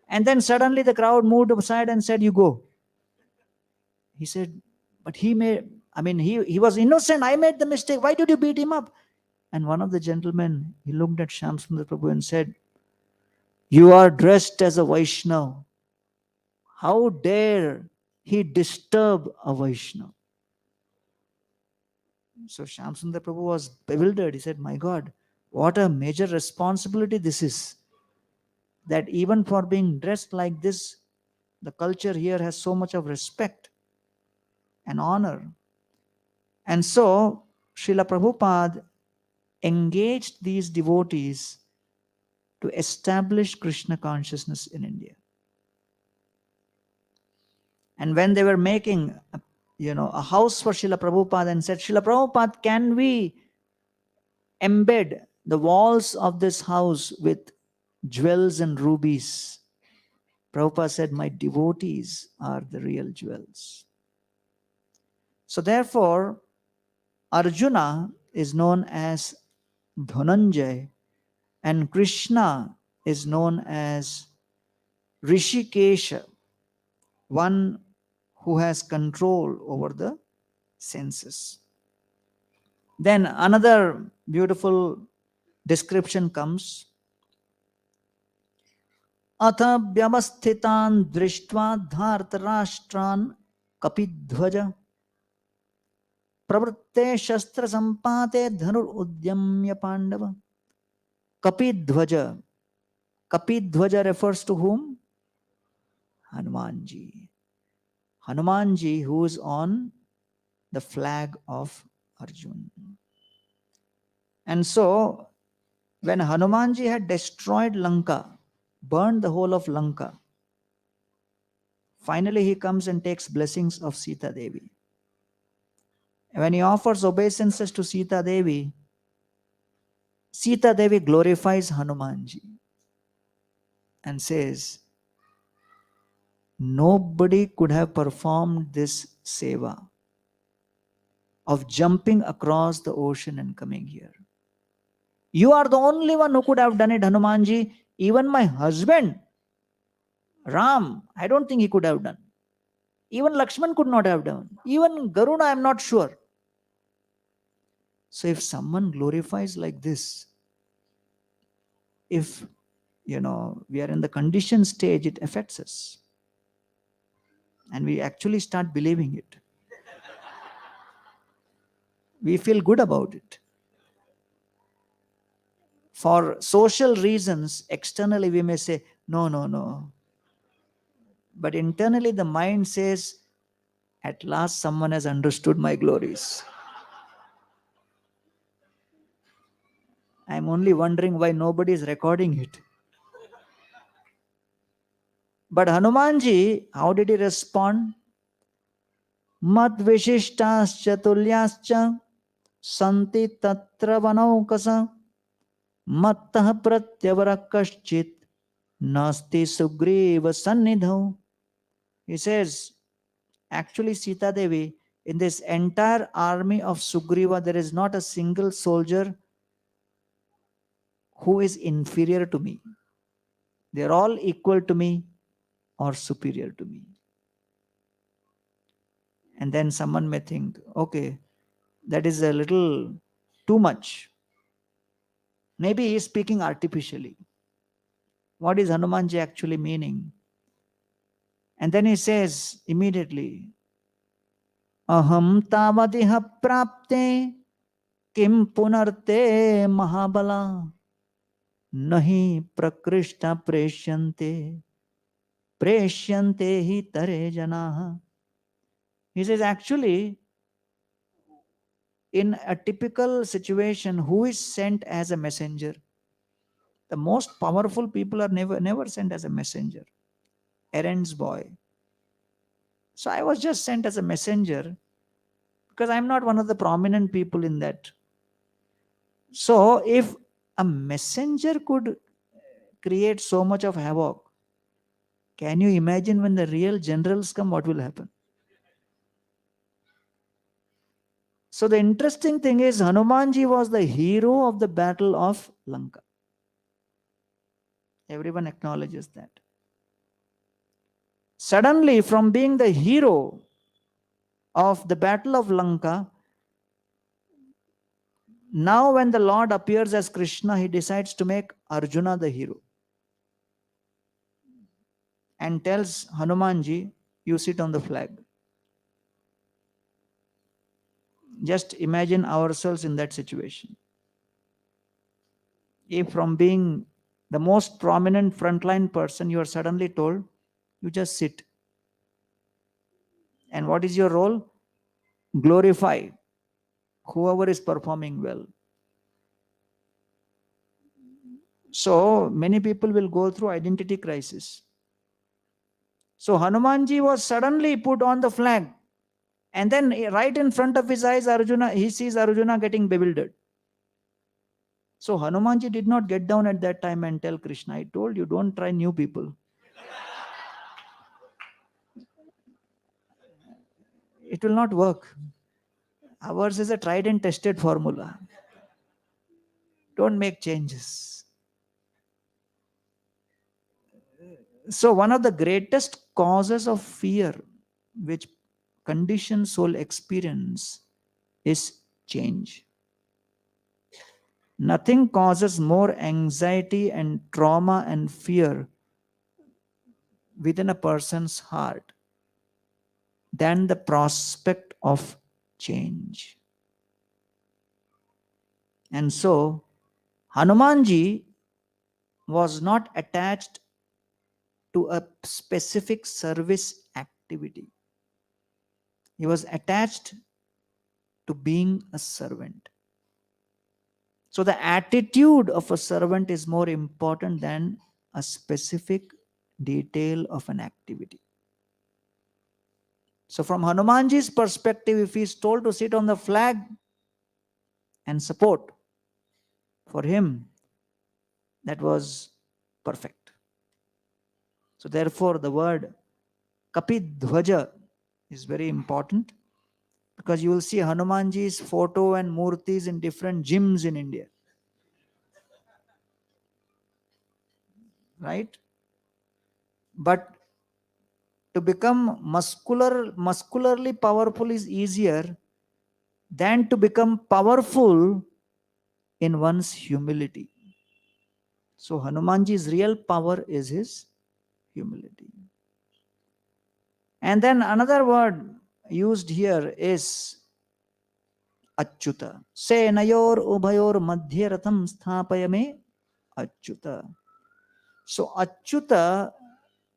S1: And then suddenly the crowd moved aside and said, you go. He said, but he was innocent. I made the mistake. Why did you beat him up? And one of the gentlemen, he looked at Shyam Sundar Prabhu and said, you are dressed as a Vaishnava. How dare he disturb a Vaishnava? So Shyam Sundar Prabhu was bewildered. He said, my God, what a major responsibility this is. That even for being dressed like this, the culture here has so much of respect and honor. And so Srila Prabhupada engaged these devotees to establish Krishna consciousness in India. And when they were making a house for Srila Prabhupada and said, Srila Prabhupada, can we embed the walls of this house with jewels and rubies? Prabhupada said, my devotees are the real jewels. So therefore, Arjuna is known as Dhananjay and Krishna is known as Rishikesha, one who has control over the senses. Then another beautiful description comes. Atha vyamasthitan drishtva dhartarashtran kapidhvaja pravritte shastra sampate dhanur udyamya pandava. Kapidhvaja. Kapidhvaja refers to whom? Hanumanji. Hanumanji, who is on the flag of Arjuna. And so, when Hanumanji had destroyed Lanka, burned the whole of Lanka, finally he comes and takes blessings of Sita Devi. When he offers obeisances to Sita Devi glorifies Hanumanji and says, nobody could have performed this seva of jumping across the ocean and coming here. You are the only one who could have done it, Hanumanji. Even my husband, Ram, I don't think he could have done. Even Lakshman could not have done. Even Garuda, I am not sure. So if someone glorifies like this, if we are in the conditioned stage, it affects us. And we actually start believing it. We feel good about it. For social reasons, externally we may say, no, no, no. But internally the mind says, at last someone has understood my glories. I'm only wondering why nobody is recording it. But Hanumanji, how did he respond? Mad vishishtascha tulyascha santi tatra vanaukasa mattah pratyavara kaschit nasti sugriva sannidhau. He says, actually Sita Devi, in this entire army of Sugriva, there is not a single soldier who is inferior to me. They are all equal to me or superior to me. And then someone may think, okay, that is a little too much. Maybe he is speaking artificially. What is Hanumanji actually meaning? And then he says immediately, Aham tavadiha prapte kim punarte mahabala nahi prakrishta preshyante hi tare janaha. He says, actually, in a typical situation, who is sent as a messenger? The most powerful people are never sent as a messenger. Errand's boy. So I was just sent as a messenger because I'm not one of the prominent people in that. So if a messenger could create so much of havoc, can you imagine when the real generals come, what will happen? So the interesting thing is, Hanumanji was the hero of the battle of Lanka. Everyone acknowledges that. Suddenly, from being the hero of the battle of Lanka, now when the Lord appears as Krishna, he decides to make Arjuna the hero. And tells Hanumanji, you sit on the flag. Just imagine ourselves in that situation. If from being the most prominent frontline person, you are suddenly told, you just sit. And what is your role? Glorify whoever is performing well. So many people will go through identity crisis. So Hanumanji was suddenly put on the flag. And then right in front of his eyes, he sees Arjuna getting bewildered. So Hanumanji did not get down at that time and tell Krishna, I told you, don't try new people. It will not work. Ours is a tried and tested formula. Don't make changes. So one of the greatest causes of fear which conditioned soul experience is change. Nothing causes more anxiety and trauma and fear within a person's heart than the prospect of change. And so, Hanumanji was not attached to a specific service activity. He was attached to being a servant. So the attitude of a servant is more important than a specific detail of an activity. So from Hanumanji's perspective, if he is told to sit on the flag and support, for him, that was perfect. So therefore, the word Kapidhwaja is very important, because you will see Hanumanji's photo and murtis in different gyms in India. Right? But to become muscularly powerful is easier than to become powerful in one's humility. So Hanumanji's real power is his humility. And then another word used here is Achyuta. Se nayor ubhayor madhya ratham sthapayame Achyuta. So Achyuta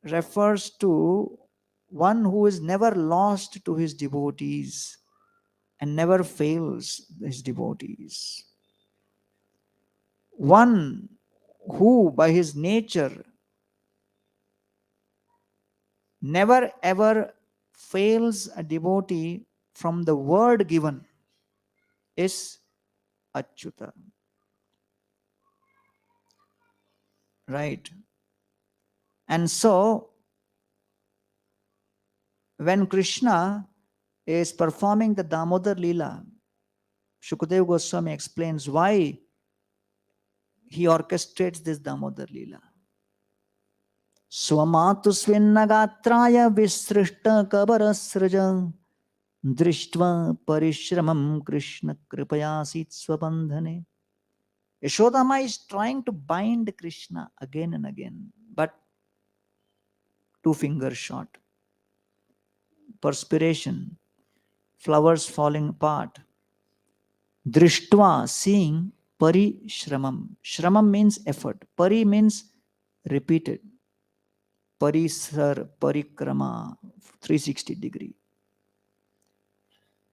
S1: refers to one who is never lost to his devotees and never fails his devotees. One who by his nature never ever fails a devotee from the word given is Achyuta. Right? And so, when Krishna is performing the Damodar Leela, Shukadeva Goswami explains why he orchestrates this Damodar Leela. Swamatu Svinnagatraya Visrishta Kabarasraja Drishtva Parishramam Krishna Kripayasit Swabandhane. Yashodama is trying to bind Krishna again and again, but 2 fingers short. Perspiration, flowers falling apart. Drishtva, seeing, parishramam. Shramam means effort. Pari means repeated. Parisar, parikrama, 360 degree.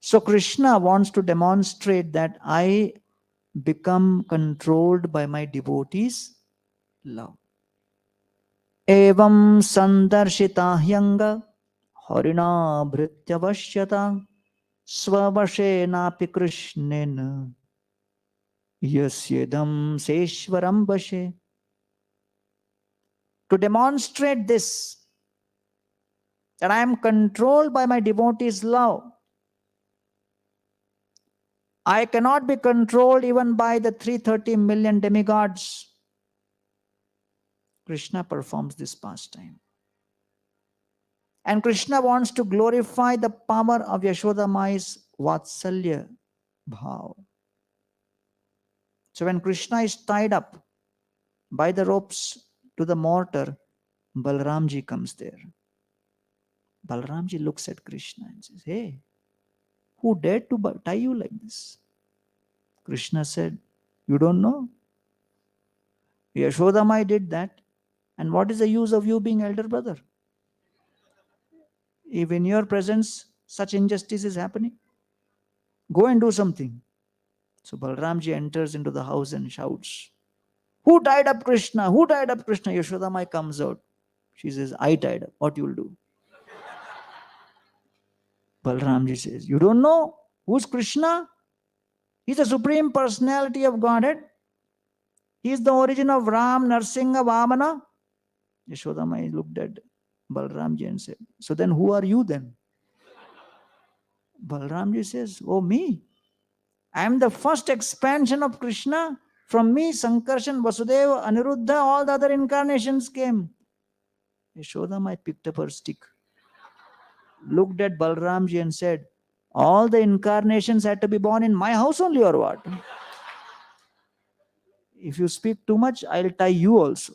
S1: So Krishna wants to demonstrate that I become controlled by my devotees' love. Evam sandarshita hyanga harina bhrityavashyata swavashenapi krishnena yasyedam seshwaram vashe. To demonstrate this, that I am controlled by my devotees' love. I cannot be controlled even by the 330 million demigods. Krishna performs this pastime. And Krishna wants to glorify the power of Yashoda Mai's Vatsalya Bhav. So when Krishna is tied up by the ropes to the mortar, Balramji comes there. Balramji looks at Krishna and says, hey, who dared to tie you like this? Krishna said, you don't know? Yashoda Mai did that. And what is the use of you being elder brother? If in your presence such injustice is happening, go and do something. So Balramji enters into the house and shouts, who tied up Krishna? Who tied up Krishna? Yashoda Mai comes out. She says, I tied up. What you'll do? Balramji says, you don't know who's Krishna? He's the Supreme Personality of Godhead. He is the origin of Ram, Narasimha, Vamana. Yashoda Mai looked at Balramji and said, so then who are you then? Balramji says, oh, me. I am the first expansion of Krishna. From me, Sankarshan, Vasudeva, Aniruddha, all the other incarnations came. Yashoda Mai picked up her stick, looked at Balramji and said, all the incarnations had to be born in my house only or what? If you speak too much, I'll tie you also.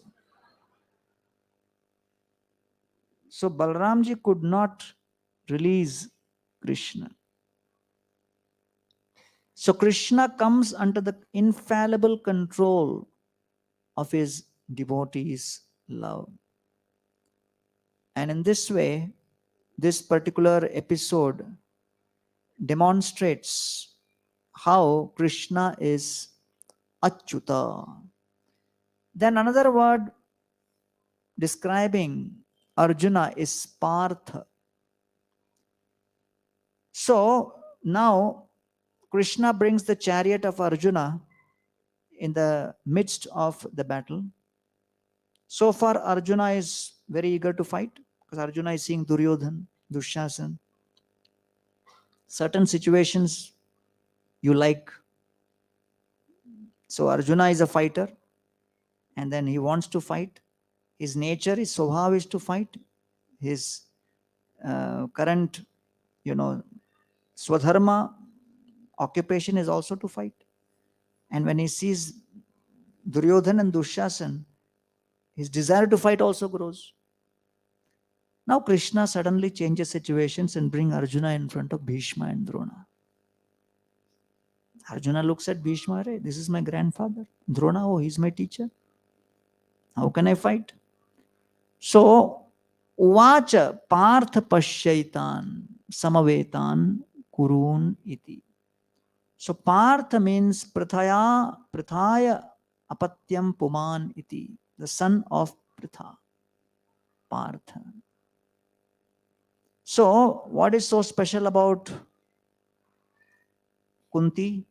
S1: So Balramji could not release Krishna. So Krishna comes under the infallible control of his devotees' love. And in this way, this particular episode demonstrates how Krishna is Achyuta. Then another word describing Arjuna is Partha. So now Krishna brings the chariot of Arjuna in the midst of the battle. So far Arjuna is very eager to fight because Arjuna is seeing Duryodhan, Dushasan. Certain situations you like. So Arjuna is a fighter and then he wants to fight. His nature, his swabhav is to fight. His current, swadharma occupation is also to fight. And when he sees Duryodhan and Dushasan, his desire to fight also grows. Now Krishna suddenly changes situations and brings Arjuna in front of Bhishma and Drona. Arjuna looks at Bhishma, this is my grandfather. Drona, oh, he's my teacher. How can I fight? So, uvacha partha pashyaitan samavetan kurun iti. So, partha means prithaya apatyam puman iti, the son of Pritha, Partha. So, what is so special about Kunti?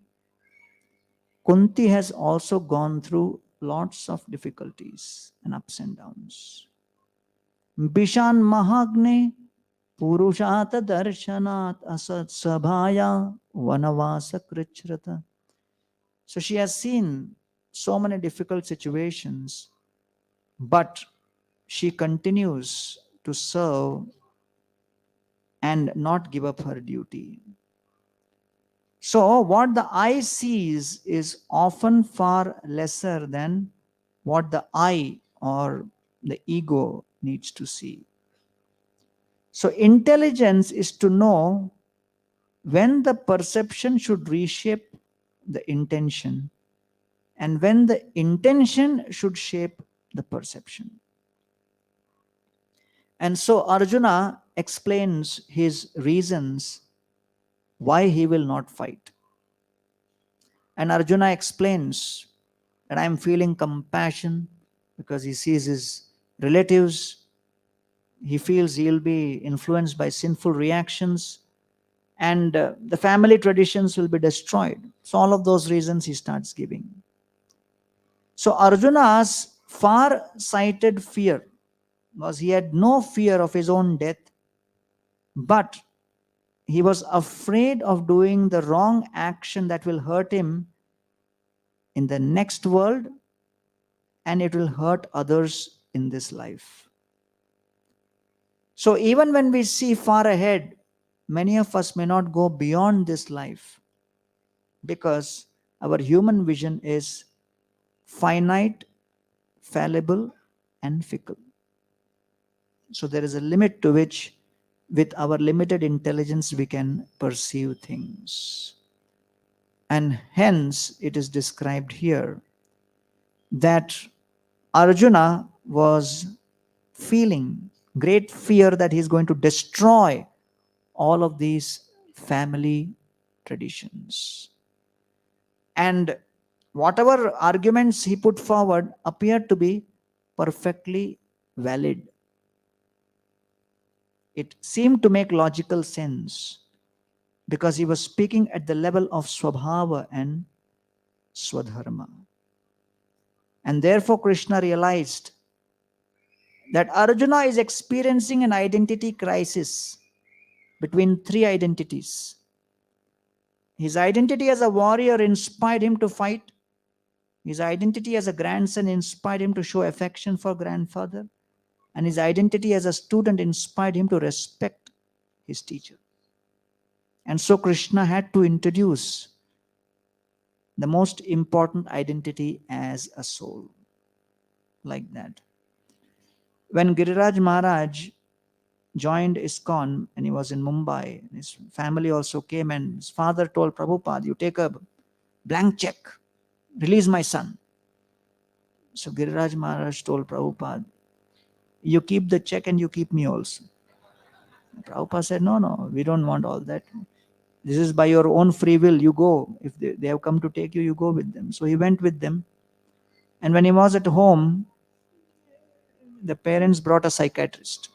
S1: Kunti has also gone through lots of difficulties and ups and downs. Bishan Mahagne Purushat Darshanat Asat Sabhaya Vanavasa Krichrata. So she has seen so many difficult situations, but she continues to serve and not give up her duty. So, what the eye sees is often far lesser than what the I or the ego needs to see. So, intelligence is to know when the perception should reshape the intention and when the intention should shape the perception. And so, Arjuna explains his reasons why he will not fight. And Arjuna explains that I am feeling compassion because he sees his relatives. He feels he'll be influenced by sinful reactions and the family traditions will be destroyed. So, all of those reasons he starts giving. So, Arjuna's far sighted fear was he had no fear of his own death, but he was afraid of doing the wrong action that will hurt him in the next world and it will hurt others in this life. So even when we see far ahead, many of us may not go beyond this life because our human vision is finite, fallible, and fickle. So there is a limit to which, with our limited intelligence, we can perceive things. And hence, it is described here that Arjuna was feeling great fear that he's going to destroy all of these family traditions. And whatever arguments he put forward appeared to be perfectly valid. It seemed to make logical sense because he was speaking at the level of Swabhava and Swadharma. And therefore, Krishna realized that Arjuna is experiencing an identity crisis between three identities. His identity as a warrior inspired him to fight. His identity as a grandson inspired him to show affection for grandfather. And his identity as a student inspired him to respect his teacher. And so Krishna had to introduce the most important identity as a soul. Like that. When Giriraj Maharaj joined ISKCON and he was in Mumbai, his family also came and his father told Prabhupada, you take a blank check, release my son. So Giriraj Maharaj told Prabhupada, you keep the check and you keep me also. Prabhupada said, no, we don't want all that. This is by your own free will, you go. If they have come to take you, you go with them. So he went with them. And when he was at home, the parents brought a psychiatrist.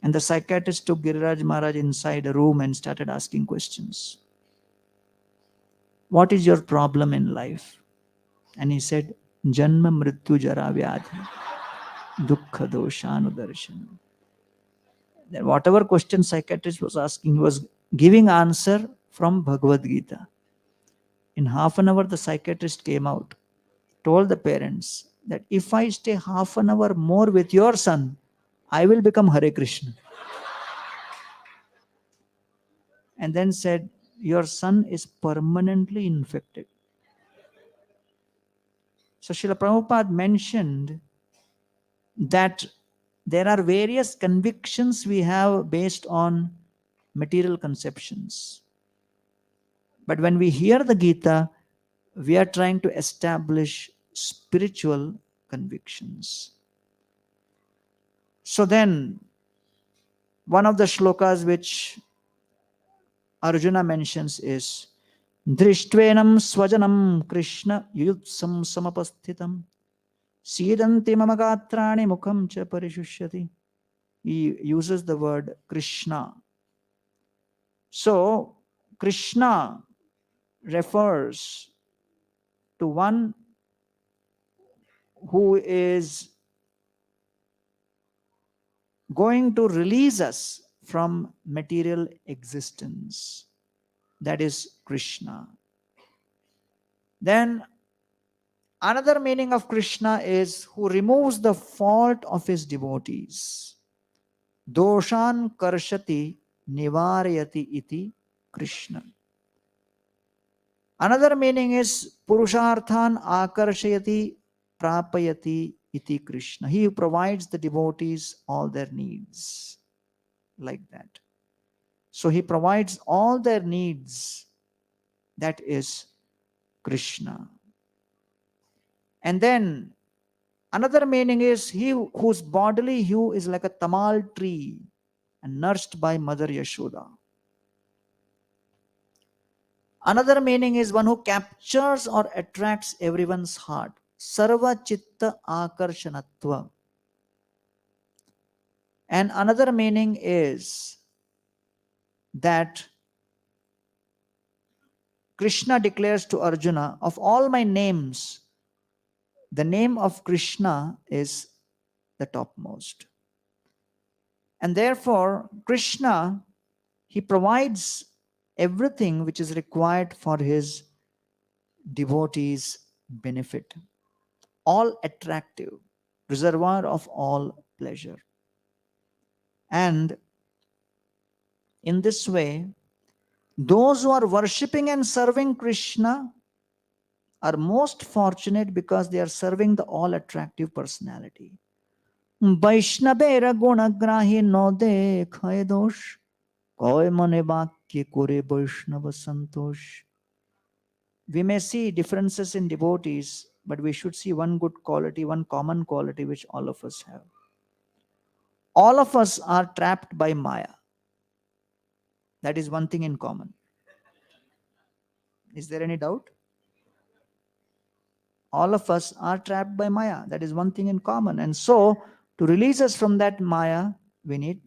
S1: And the psychiatrist took Giriraj Maharaj inside a room and started asking questions. What is your problem in life? And he said, Janma Mrityu Jara Vyadhi Dukkha Doshanudarshanam. Then whatever question psychiatrist was asking, he was giving answer from Bhagavad Gita. In half an hour, the psychiatrist came out, told the parents that if I stay half an hour more with your son, I will become Hare Krishna. And then said, your son is permanently infected. So Srila Prabhupada mentioned that there are various convictions we have based on material conceptions. But when we hear the Gita, we are trying to establish spiritual convictions. So then, one of the shlokas which Arjuna mentions is Drishtvenam swajanam Krishna yutsam samapasthitam Sidanti mama gatrani mukham cha parishushati. He uses the word Krishna. So, Krishna refers to one who is going to release us from material existence. That is Krishna. Then another meaning of Krishna is who removes the fault of his devotees. Doshan karshati nivarayati iti Krishna. Another meaning is Purusharthan akarshayati prapayati iti Krishna. He provides the devotees all their needs. Like that. So he provides all their needs. That is Krishna. And then another meaning is he whose bodily hue is like a tamal tree and nursed by Mother Yashoda. Another meaning is one who captures or attracts everyone's heart. Sarva chitta akarshanatva. And another meaning is that Krishna declares to Arjuna, of all my names, the name of Krishna is the topmost. And therefore, Krishna, he provides everything which is required for his devotees' benefit. All attractive, reservoir of all pleasure. And in this way, those who are worshipping and serving Krishna are most fortunate because they are serving the all-attractive personality. Vaishnavera gunagrahi no dekhaye dosh, koi mane vakya kore Vaishnava santosh. We may see differences in devotees, but we should see one good quality, one common quality which all of us have. All of us are trapped by Maya. That is one thing in common. Is there any doubt? All of us are trapped by Maya. That is one thing in common. And so, to release us from that Maya, we need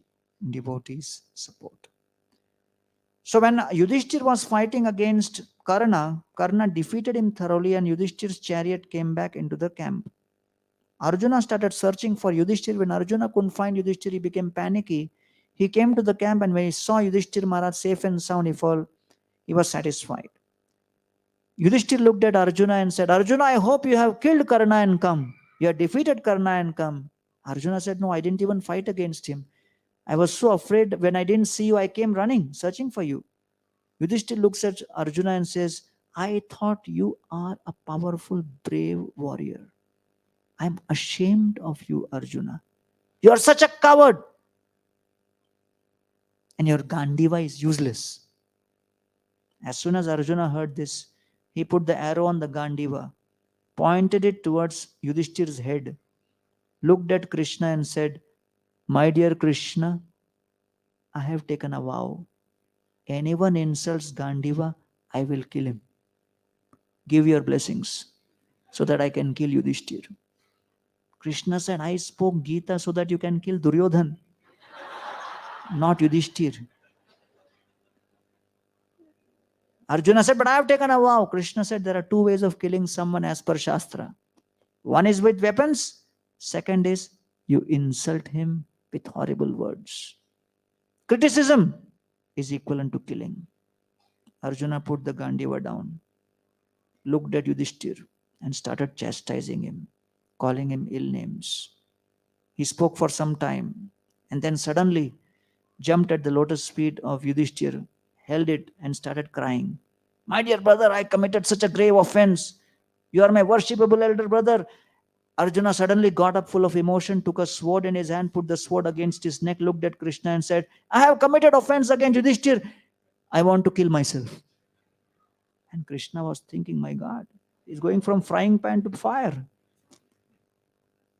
S1: devotees' support. So when Yudhishthir was fighting against Karna, Karna defeated him thoroughly and Yudhishthir's chariot came back into the camp. Arjuna started searching for Yudhishthir. When Arjuna couldn't find Yudhishthir, he became panicky. He came to the camp and when he saw Yudhishthir Maharaj safe and sound, he was satisfied. Yudhishthir looked at Arjuna and said, Arjuna, I hope you have killed Karna and come. You have defeated Karna and come. Arjuna said, no, I didn't even fight against him. I was so afraid when I didn't see you, I came running, searching for you. Yudhishthir looks at Arjuna and says, I thought you are a powerful, brave warrior. I'm ashamed of you, Arjuna. You are such a coward. And your Gandiva is useless. As soon as Arjuna heard this, he put the arrow on the Gandiva, pointed it towards Yudhishthir's head, looked at Krishna and said, my dear Krishna, I have taken a vow. Anyone insults Gandiva, I will kill him. Give your blessings so that I can kill Yudhishthir. Krishna said, I spoke Gita so that you can kill Duryodhan, not Yudhishthir. Arjuna said, but I have taken a vow. Krishna said, there are two ways of killing someone as per Shastra. One is with weapons. Second is you insult him with horrible words. Criticism is equivalent to killing. Arjuna put the Gandiva down, looked at Yudhishthir and started chastising him, calling him ill names. He spoke for some time and then suddenly jumped at the lotus feet of Yudhishthir, held it and started crying. My dear brother, I committed such a grave offense. You are my worshipable elder brother. Arjuna suddenly got up full of emotion, took a sword in his hand, put the sword against his neck, looked at Krishna and said, I have committed offense against Yudhishthir. I want to kill myself. And Krishna was thinking, my God, he's going from frying pan to fire.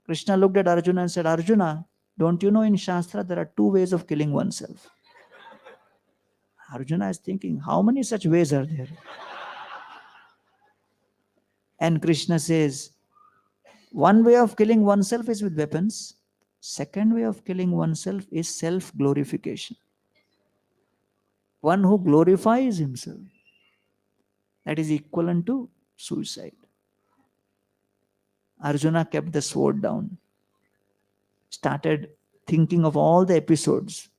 S1: Krishna looked at Arjuna and said, Arjuna, don't you know in Shastra there are 2 ways of killing oneself? Arjuna is thinking, how many such ways are there? And Krishna says, one way of killing oneself is with weapons. Second way of killing oneself is self-glorification. One who glorifies himself, that is equivalent to suicide. Arjuna kept the sword down, started thinking of all the episodes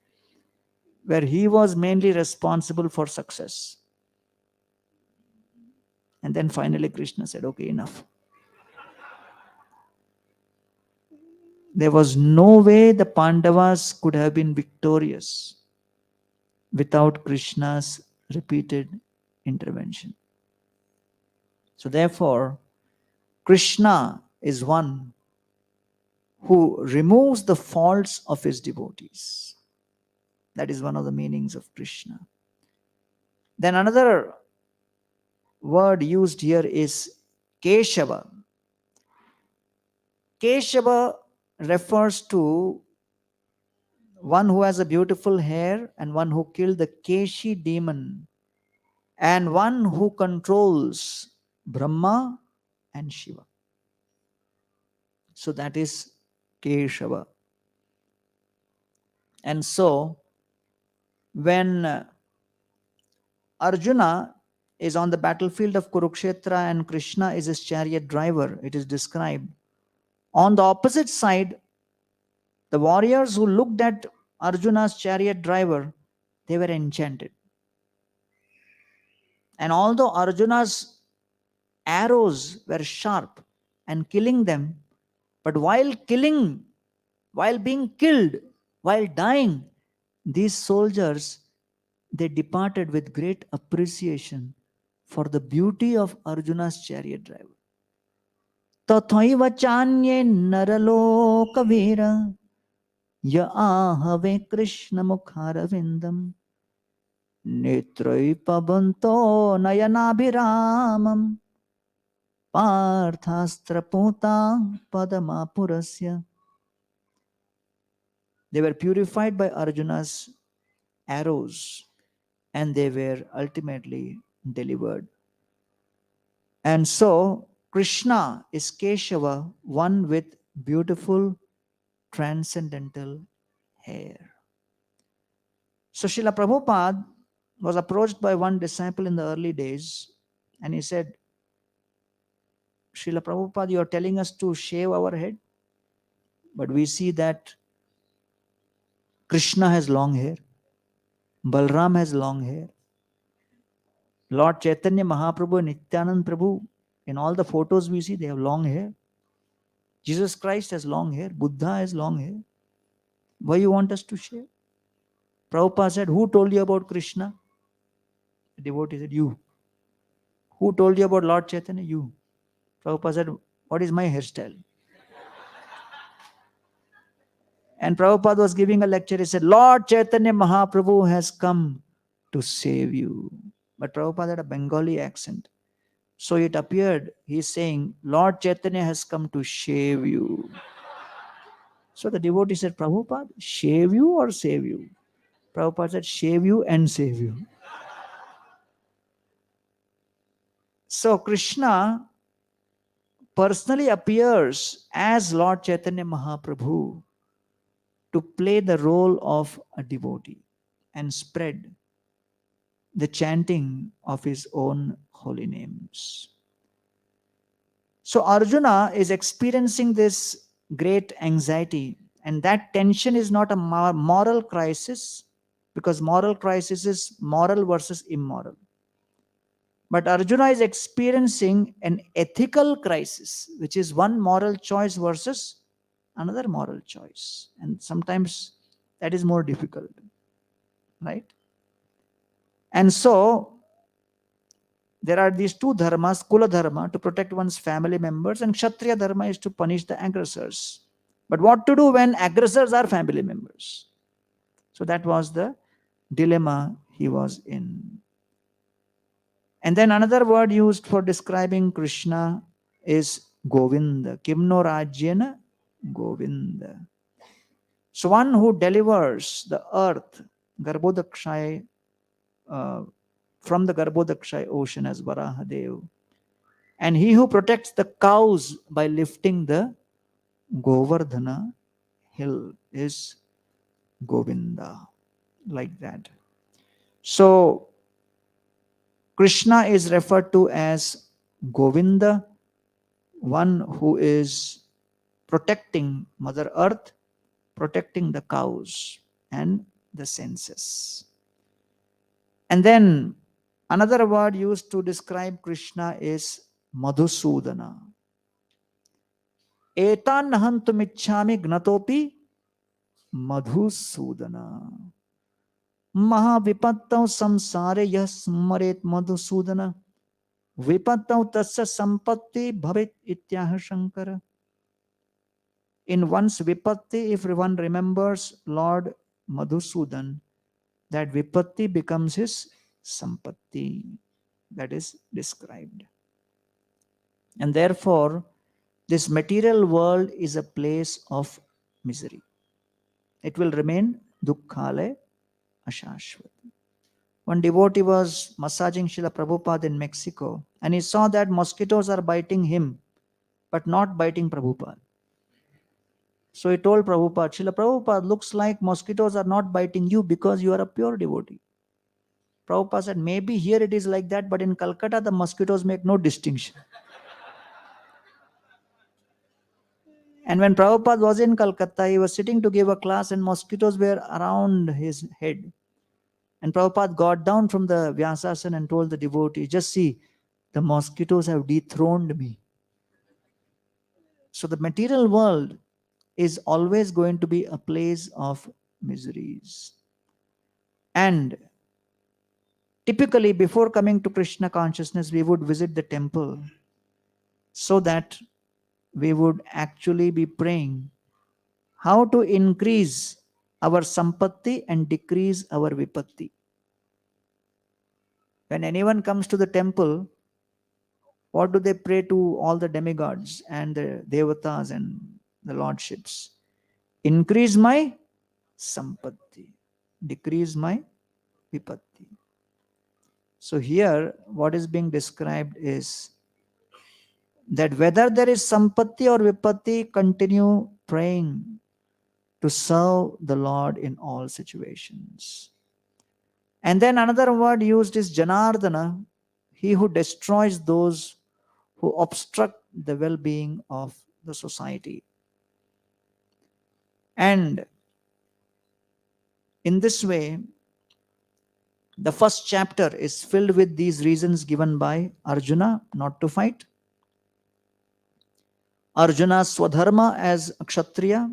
S1: where he was mainly responsible for success. And then finally Krishna said, okay, enough. There was no way the Pandavas could have been victorious without Krishna's repeated intervention. So therefore, Krishna is one who removes the faults of his devotees. That is one of the meanings of Krishna. Then another word used here is Keshava. Keshava refers to one who has a beautiful hair and one who killed the Keshi demon and one who controls Brahma and Shiva. So that is Keshava. And so when Arjuna is on the battlefield of Kurukshetra and Krishna is his chariot driver, it is described. On the opposite side, the warriors who looked at Arjuna's chariot driver, they were enchanted. And although Arjuna's arrows were sharp and killing them, but while being killed, while dying, these soldiers, they departed with great appreciation for the beauty of Arjuna's chariot driver. Tathaiva chanye naraloka vira ya ahave Krishna mukharavindam netrai pabanto nayanabhiramam parthastra puta padamapurasya. They were purified by Arjuna's arrows and they were ultimately delivered. And so Krishna is Keshava, one with beautiful transcendental hair. So Srila Prabhupada was approached by one disciple in the early days and he said, Srila Prabhupada, you are telling us to shave our head, but we see that Krishna has long hair, Balram has long hair, Lord Chaitanya Mahaprabhu, Nityanand Prabhu, in all the photos we see, they have long hair. Jesus Christ has long hair, Buddha has long hair. Why you want us to shave? Prabhupada said, who told you about Krishna? The devotee said, you. Who told you about Lord Chaitanya? You. Prabhupada said, what is my hairstyle? And Prabhupada was giving a lecture. He said, Lord Chaitanya Mahaprabhu has come to save you. But Prabhupada had a Bengali accent. So it appeared, he is saying, Lord Chaitanya has come to shave you. So the devotee said, Prabhupada, shave you or save you? Prabhupada said, shave you and save you. So Krishna personally appears as Lord Chaitanya Mahaprabhu to play the role of a devotee and spread the chanting of his own holy names. So Arjuna is experiencing this great anxiety, and that tension is not a moral crisis, because moral crisis is moral versus immoral. But Arjuna is experiencing an ethical crisis, which is one moral choice versus another moral choice. And sometimes that is more difficult, right? And so there are these two dharmas, Kula Dharma, to protect one's family members, and Kshatriya Dharma is to punish the aggressors. But what to do when aggressors are family members? So that was the dilemma he was in. And then another word used for describing Krishna is Govinda. Kimno Rajyena Govinda. So one who delivers the earth, Garbhodakshay, from the Garbhodakshay ocean as Varahadev. And he who protects the cows by lifting the Govardhana hill is Govinda. Like that. So Krishna is referred to as Govinda, one who is protecting Mother Earth, protecting the cows and the senses. And then another word used to describe Krishna is Madhusudana. Etan nahantumichhami gnatopi Madhusudana. Mahavipattau samsare yah smaret Madhusudana. Vipattau tasya sampatti bhavit ityah Shankara. In one's vipatti, if one remembers Lord Madhusudan, that vipatti becomes his sampatti. That is described. And therefore, this material world is a place of misery. It will remain dukkhale ashashvat. One devotee was massaging Srila Prabhupada in Mexico, and he saw that mosquitoes are biting him, but not biting Prabhupada. So he told Prabhupada, Srila Prabhupada, looks like mosquitoes are not biting you because you are a pure devotee. Prabhupada said, maybe here it is like that, but in Calcutta the mosquitoes make no distinction. And when Prabhupada was in Calcutta, he was sitting to give a class and mosquitoes were around his head. And Prabhupada got down from the Vyasasana and told the devotee, just see, the mosquitoes have dethroned me. So the material world is always going to be a place of miseries. And typically, before coming to Krishna consciousness, we would visit the temple so that we would actually be praying how to increase our sampatti and decrease our vipatti. When anyone comes to the temple, what do they pray to all the demigods and the devatas and the lordships? Increase my sampatti, decrease my vipatti. So here, what is being described is that whether there is sampatti or vipatti, continue praying to serve the Lord in all situations. And then another word used is Janardana, he who destroys those who obstruct the well-being of the society. And in this way, the first chapter is filled with these reasons given by Arjuna not to fight. Arjuna's Swadharma as a Kshatriya,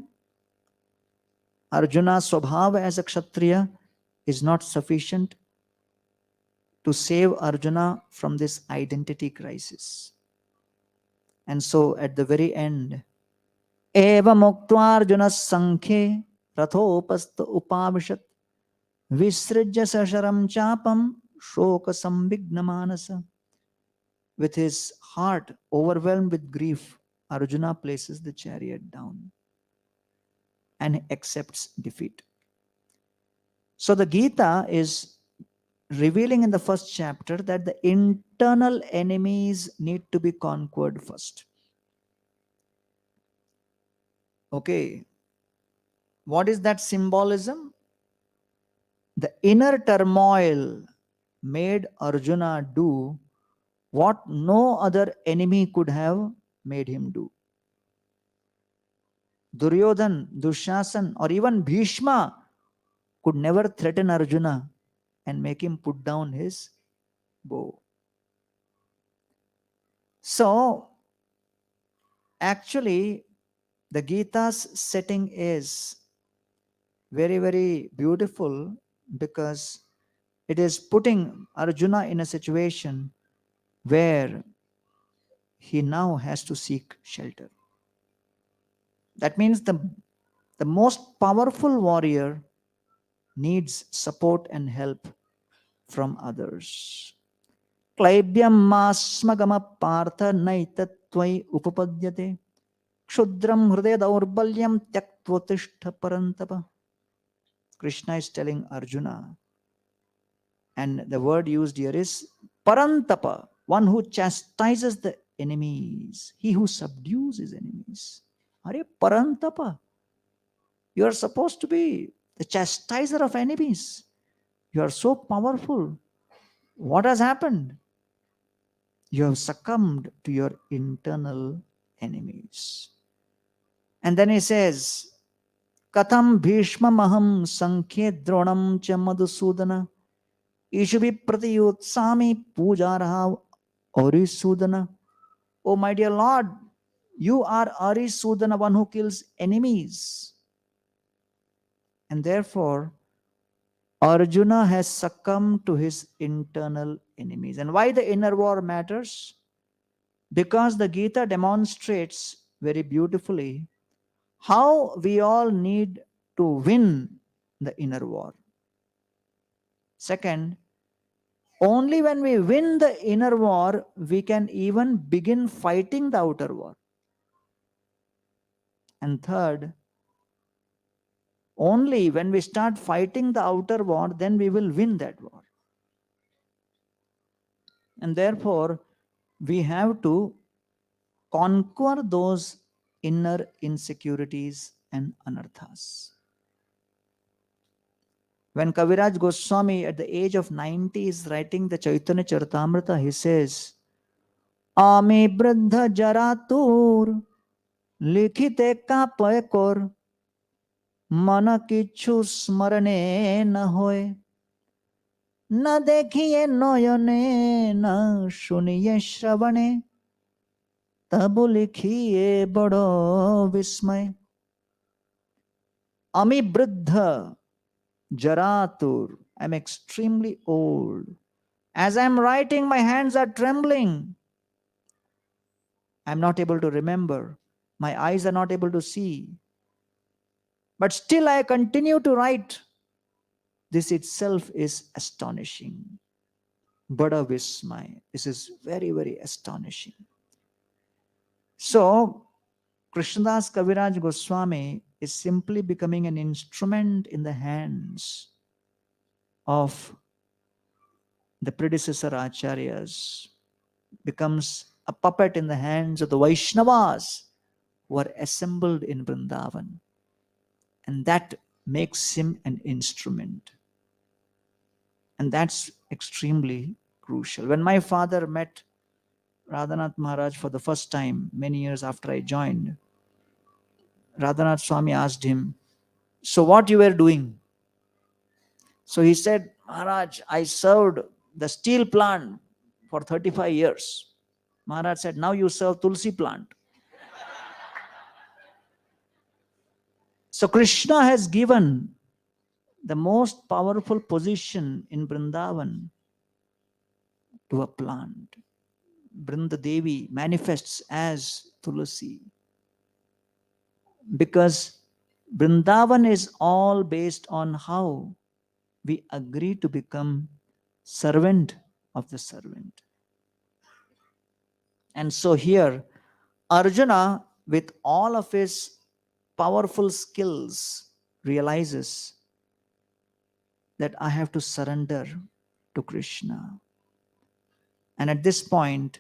S1: Arjuna's Swabhava as a Kshatriya is not sufficient to save Arjuna from this identity crisis. And so at the very end, Eva Muktva Arjuna Sankhe Rathopasta Upavishat Visrijya Sasharam Chapam Shoka Sambigna Manasa. With his heart overwhelmed with grief, Arjuna places the chariot down and accepts defeat. So the Gita is revealing in the first chapter that the internal enemies need to be conquered first. Okay, what is that symbolism? The inner turmoil made Arjuna do what no other enemy could have made him do. Duryodhan, Dushasan, or even Bhishma could never threaten Arjuna and make him put down his bow. So, actually, the Gita's setting is very, very beautiful because it is putting Arjuna in a situation where he now has to seek shelter. That means the most powerful warrior needs support and help from others. Klaibyam masmagama partha naitatvai upapadyate Kshudram hridaya daurbalyam tyaktvatishta parantapa. Krishna is telling Arjuna, and the word used here is parantapa, one who chastises the enemies, he who subdues his enemies. Are parantapa? You are supposed to be the chastiser of enemies. You are so powerful. What has happened? You have succumbed to your internal enemies. And then he says, Katham Bhishma Maham Sankhye Dronam Cha Madhusudana Ishubi Pratiyutsami Pujaraha Arisudana. Oh my dear Lord, you are Arisudana, one who kills enemies. And therefore, Arjuna has succumbed to his internal enemies. And why the inner war matters? Because the Gita demonstrates very beautifully how we all need to win the inner war. Second, only when we win the inner war, we can even begin fighting the outer war. And third, only when we start fighting the outer war, then we will win that war. And therefore, we have to conquer those inner insecurities and anarthas. When Kaviraj Goswami at the age of 90 is writing the Chaitanya Charitamrita, he says, Ami Briddha Jaratur Likhite ka Paekor Mana Kichu Smarane na hoy Na dekhiye noyane na shuniye shravane Tabu likhiye bado vismay. Ami Briddha Jaratur, I'm extremely old. As I'm writing, my hands are trembling. I'm not able to remember. My eyes are not able to see. But still I continue to write. This itself is astonishing. Bada Vismay. This is very, very astonishing. So, Krishnadas Kaviraj Goswami is simply becoming an instrument in the hands of the predecessor acharyas, becomes a puppet in the hands of the Vaishnavas who are assembled in Vrindavan. And that makes him an instrument. And that's extremely crucial. When my father met Radhanath Maharaj for the first time, many years after I joined, Radhanath Swami asked him, so what you were doing? So he said, Maharaj, I served the steel plant for 35 years. Maharaj said, now you serve Tulsi plant. So Krishna has given the most powerful position in Vrindavan to a plant. Brinda Devi manifests as Tulsi because Vrindavan is all based on how we agree to become servant of the servant. And so here, Arjuna, with all of his powerful skills, realizes that I have to surrender to Krishna. And at this point,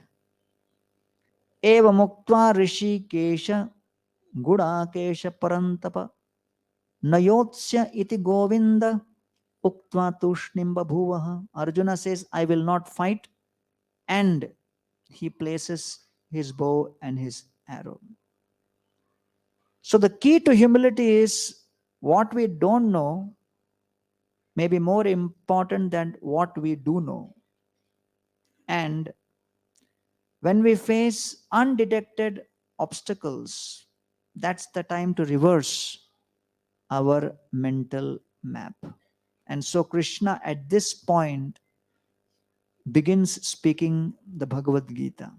S1: Eva Muktva Rishi Kesha Guda Kesha Parantapa Nayotsya iti Govinda Uktva Tushnimba Bhuvaha. Arjuna says, I will not fight, and he places his bow and his arrow. So the key to humility is what we don't know may be more important than what we do know. And when we face undetected obstacles, that's the time to reverse our mental map. And so Krishna at this point begins speaking the Bhagavad Gita.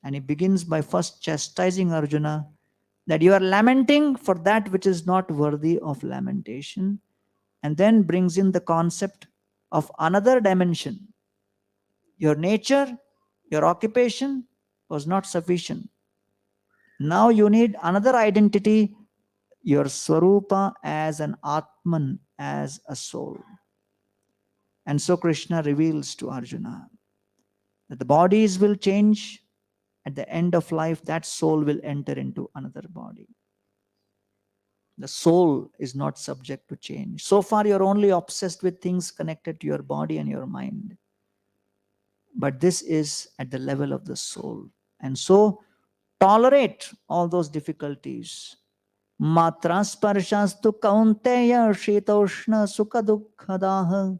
S1: And he begins by first chastising Arjuna that you are lamenting for that which is not worthy of lamentation, and then brings in the concept of another dimension. Your nature, your occupation was not sufficient. Now you need another identity, your Swarupa as an Atman, as a soul. And so Krishna reveals to Arjuna that the bodies will change. At the end of life, that soul will enter into another body. The soul is not subject to change. So far, you're only obsessed with things connected to your body and your mind. But this is at the level of the soul. And so, tolerate all those difficulties. Matra sparshastu kaunteya shetoshna sukha dukkhadah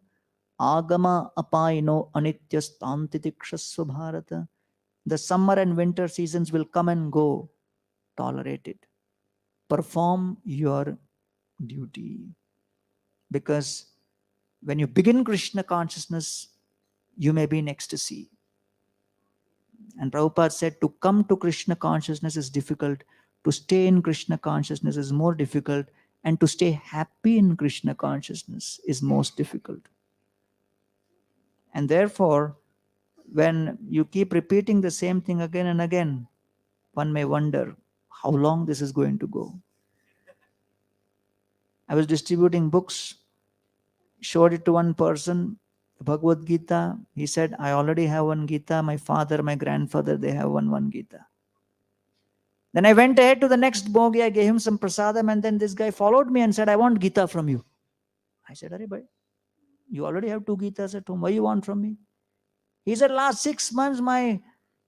S1: agama apaino anityastantitikshasu bharata. The summer and winter seasons will come and go. Tolerate it. Perform your duty. Because when you begin Krishna consciousness, you may be in ecstasy. And Prabhupada said to come to Krishna consciousness is difficult. To stay in Krishna consciousness is more difficult. And to stay happy in Krishna consciousness is most difficult. And therefore, when you keep repeating the same thing again and again, one may wonder how long this is going to go. I was distributing books, showed it to one person, Bhagavad Gita. He said, I already have one Gita. My father, my grandfather, they have one Gita. Then I went ahead to the next bogi. I gave him some prasadam, and then this guy followed me and said, I want Gita from you. I said, Hare bhai, you already have 2 Gitas at home. What do you want from me? He said, last 6 months, my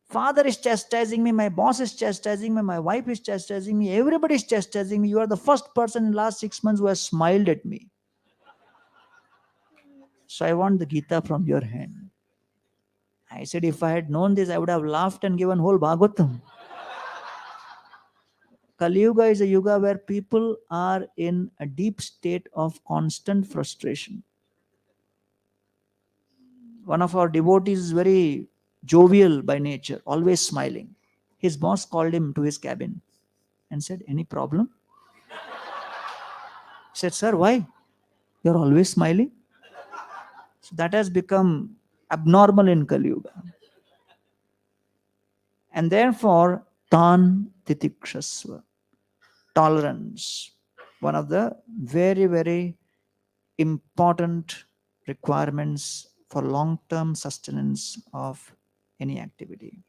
S1: father is chastising me, my boss is chastising me, my wife is chastising me, everybody is chastising me. You are the first person in the last 6 months who has smiled at me. So I want the Gita from your hand. I said, if I had known this, I would have laughed and given whole Bhagavatam. Kali Yuga is a yuga where people are in a deep state of constant frustration. One of our devotees is very jovial by nature, always smiling. His boss called him to his cabin and said, any problem? He said, sir, why? You're always smiling. So that has become abnormal in Kali Yuga. And therefore, tan titikshasva, tolerance, one of the very, very important requirements for long-term sustenance of any activity.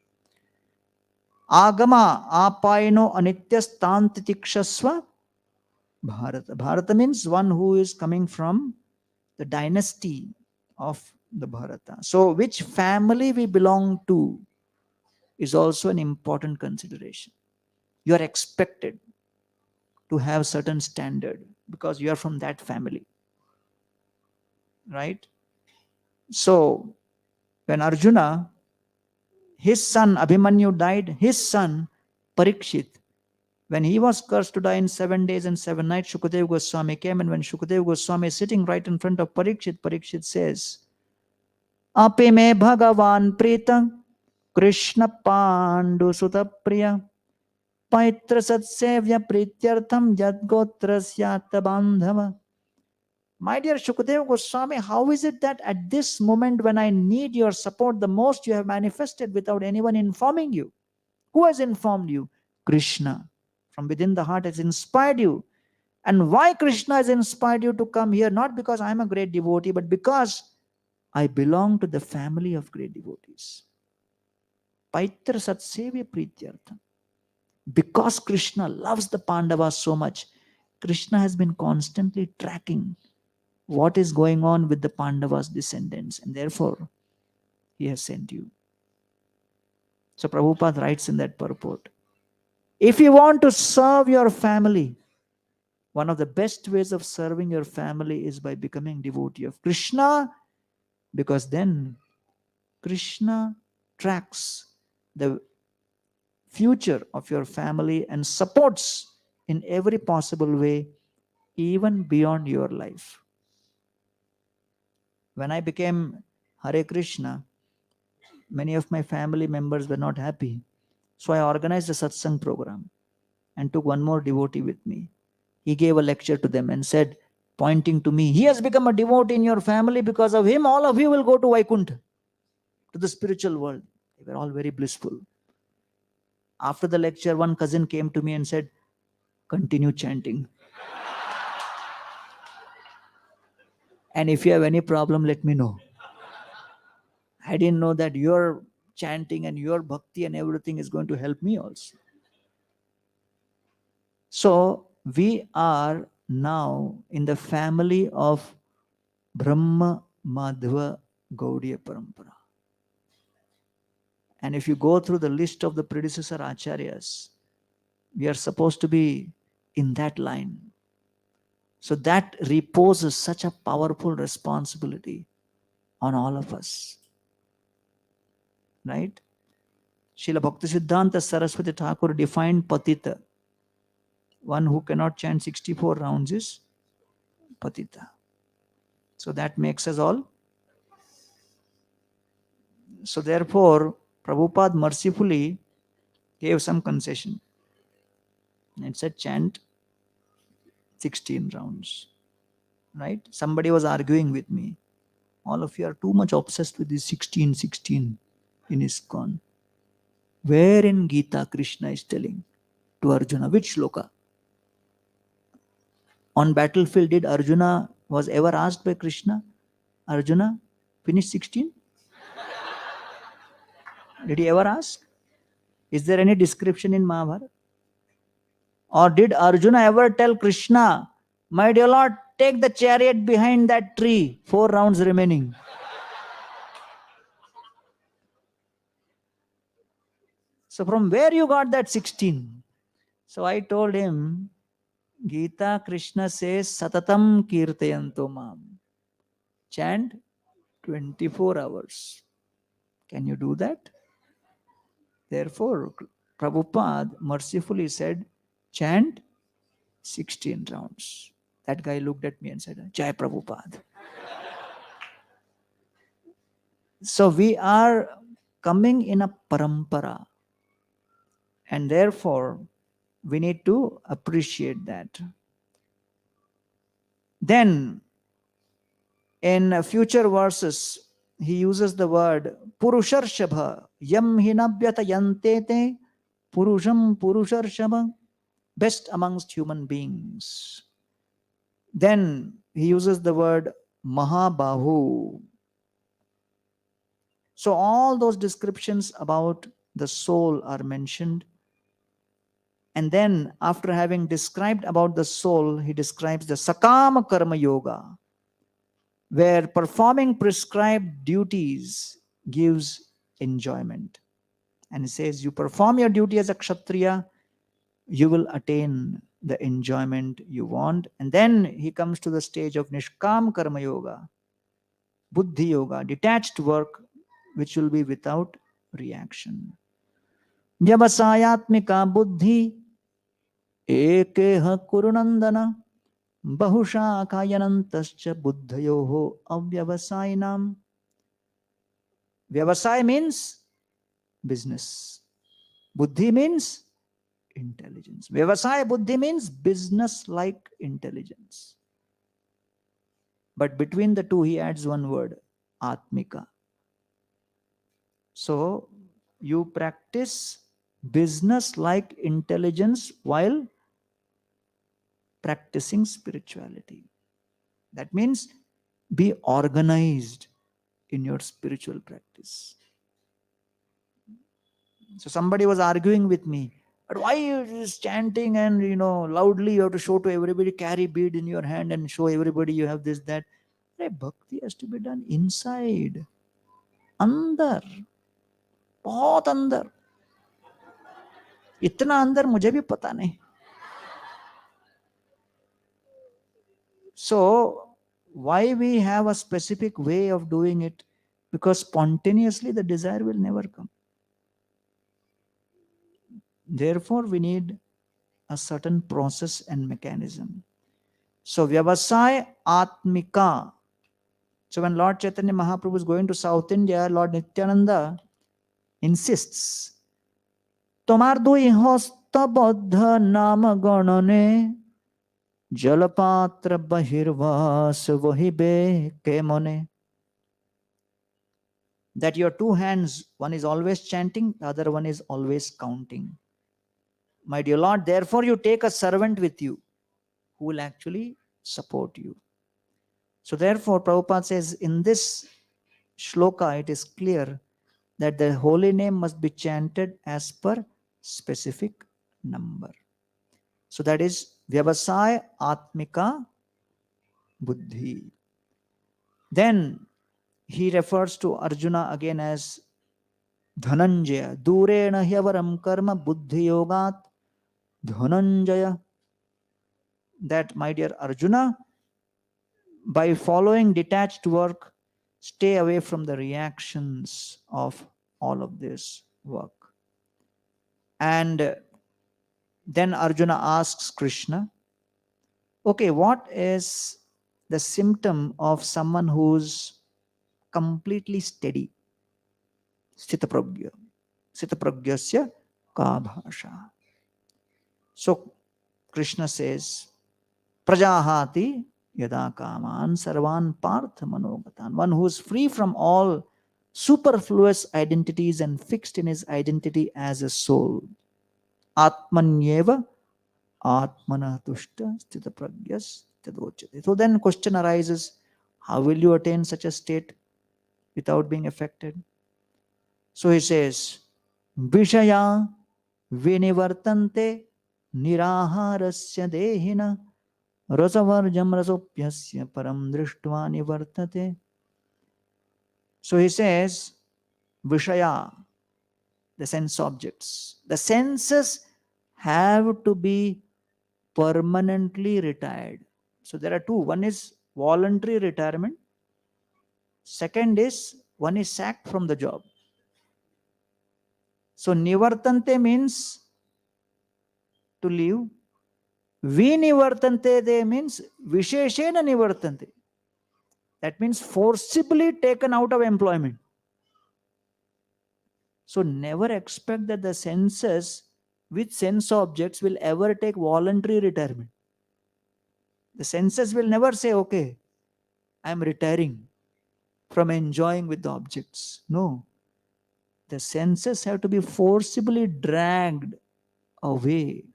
S1: Agama apaino anityas tantitikshasva bharata. Bharata means one who is coming from the dynasty of the Bharata. So which family we belong to is also an important consideration. You are expected to have certain standard because you are from that family. Right? So when Arjuna, his son Abhimanyu died, his son Parikshit, when he was cursed to die in 7 days and 7 nights, Shukadeva Goswami came, and when Shukadeva Goswami is sitting right in front of Parikshit, Parikshit says, Api me Bhagavan Prita Krishna Pandu Sutta Priya Paitra Satsevya Prityartham Yadgotrasya Bandhava. My dear Shukadeva Goswami, how is it that at this moment when I need your support the most, you have manifested without anyone informing you? Who has informed you? Krishna. From within the heart has inspired you. And why Krishna has inspired you to come here? Not because I am a great devotee, but because I belong to the family of great devotees. Paitra Satsevya Prityartham. Because Krishna loves the Pandavas so much, Krishna has been constantly tracking what is going on with the Pandavas' descendants, and therefore he has sent you. So Prabhupada writes in that purport, if you want to serve your family, one of the best ways of serving your family is by becoming devotee of Krishna, because then Krishna tracks the future of your family and supports in every possible way, even beyond your life. When I became Hare Krishna, many of my family members were not happy. So I organized a satsang program and took one more devotee with me. He gave a lecture to them and said, pointing to me, he has become a devotee in your family. Because of him, all of you will go to Vaikuntha, to the spiritual world. They were all very blissful. After the lecture, one cousin came to me and said, continue chanting. And if you have any problem, let me know. I didn't know that your chanting and your bhakti and everything is going to help me also. So we are now in the family of Brahma Madhva Gaudiya Parampara. And if you go through the list of the predecessor acharyas, we are supposed to be in that line. So that reposes such a powerful responsibility on all of us. Right? Srila Bhaktisiddhanta Saraswati Thakur defined Patita. One who cannot chant 64 rounds is Patita. So that makes us all. So therefore, Prabhupada mercifully gave some concession. It said chant 16 rounds. Right? Somebody was arguing with me. All of you are too much obsessed with this 16 in ISKCON. Where in Gita Krishna is telling to Arjuna, which shloka? On battlefield, did Arjuna was ever asked by Krishna, Arjuna, finish 16? Did he ever ask? Is there any description in Mahabharata? Or did Arjuna ever tell Krishna, my dear Lord, take the chariot behind that tree, 4 rounds remaining? So from where you got that 16? So I told him, Gita Krishna says, Satatam Kirtayanto Mam. Chant 24 hours. Can you do that? Therefore, Prabhupada mercifully said, chant 16 rounds. That guy looked at me and said, Jai Prabhupada. So we are coming in a parampara. And therefore, we need to appreciate that. Then, in future verses, he uses the word Purusharshabha. Yam hinabyata yantete Purusham Purusharshabha. Best amongst human beings. Then he uses the word Mahabahu. So all those descriptions about the soul are mentioned. And then after having described about the soul, he describes the Sakama Karma Yoga, where performing prescribed duties gives enjoyment. And he says, you perform your duty as a Kshatriya, you will attain the enjoyment you want. And then he comes to the stage of Nishkam Karma Yoga, Buddhi Yoga, detached work, which will be without reaction. Vyavasayatmika Buddhi Ekeha Kurunandana Bahushakayanantascha Buddhayoho Avyavasayanam. Vyavasaya means business. Buddhi means intelligence. Vyavasaya Buddhi means business-like intelligence. But between the two, he adds one word, Atmika. So, you practice business-like intelligence while practicing spirituality. That means be organized in your spiritual practice. So somebody was arguing with me, but why you just chanting and loudly you have to show to everybody, carry bead in your hand and show everybody you have this, that. Bhakti has to be done inside, अंदर, बहुत अंदर. इतना अंदर मुझे भी पता नहीं. So why we have a specific way of doing it? Because spontaneously the desire will never come. Therefore, we need a certain process and mechanism. So, Vyavasaya Atmika. So, when Lord Chaitanya Mahaprabhu is going to South India, Lord Nityananda insists, Tomar dui hosta bodha nama ganane jalapatra bahirvas vahibe kemone. That your two hands, one is always chanting, the other one is always counting. my dear Lord, therefore you take a servant with you who will actually support you. So therefore, Prabhupada says in this shloka, it is clear that the holy name must be chanted as per specific number. So that is Vyavasaya Atmika Buddhi. Then he refers to Arjuna again as Dhananjaya. Durena hyavaram karma buddhi yogat Dhananjaya. That, my dear Arjuna, by following detached work, stay away from the reactions of all of this work. And then Arjuna asks Krishna, okay, what is the symptom of someone who's completely steady? Sthitapragya. Sthitapragyasya ka bhasha. So Krishna says, Prajahati yada kaman sarvan partha manogatan. One who is free from all superfluous identities and fixed in his identity as a soul. Atmanyeva atmana tushta sthita pragyas tadochate. So then question arises, how will you attain such a state without being affected? So he says, Vishaya vinivartante niraharasya dehina rasavarjam rasopyasya param drishtva nivartate. So he says, Vishaya, the sense objects. The senses have to be permanently retired. So there are two. One is voluntary retirement. Second is, one is sacked from the job. So nivartante means to leave. Vinivartante de means visheshena nivartante. That means forcibly taken out of employment. So never expect that the senses with sense objects will ever take voluntary retirement. The senses will never say, okay, I am retiring from enjoying with the objects. No. The senses have to be forcibly dragged away.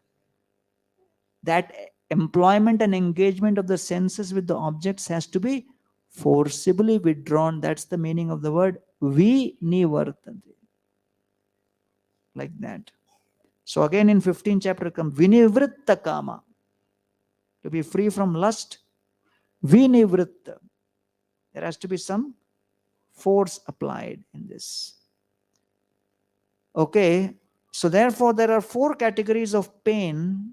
S1: That employment and engagement of the senses with the objects has to be forcibly withdrawn. That's the meaning of the word vinivartante. Like that. So again in 15th chapter comes vinivritta kama. To be free from lust, vinivritta. There has to be some force applied in this. Okay, so therefore there are 4 categories of pain.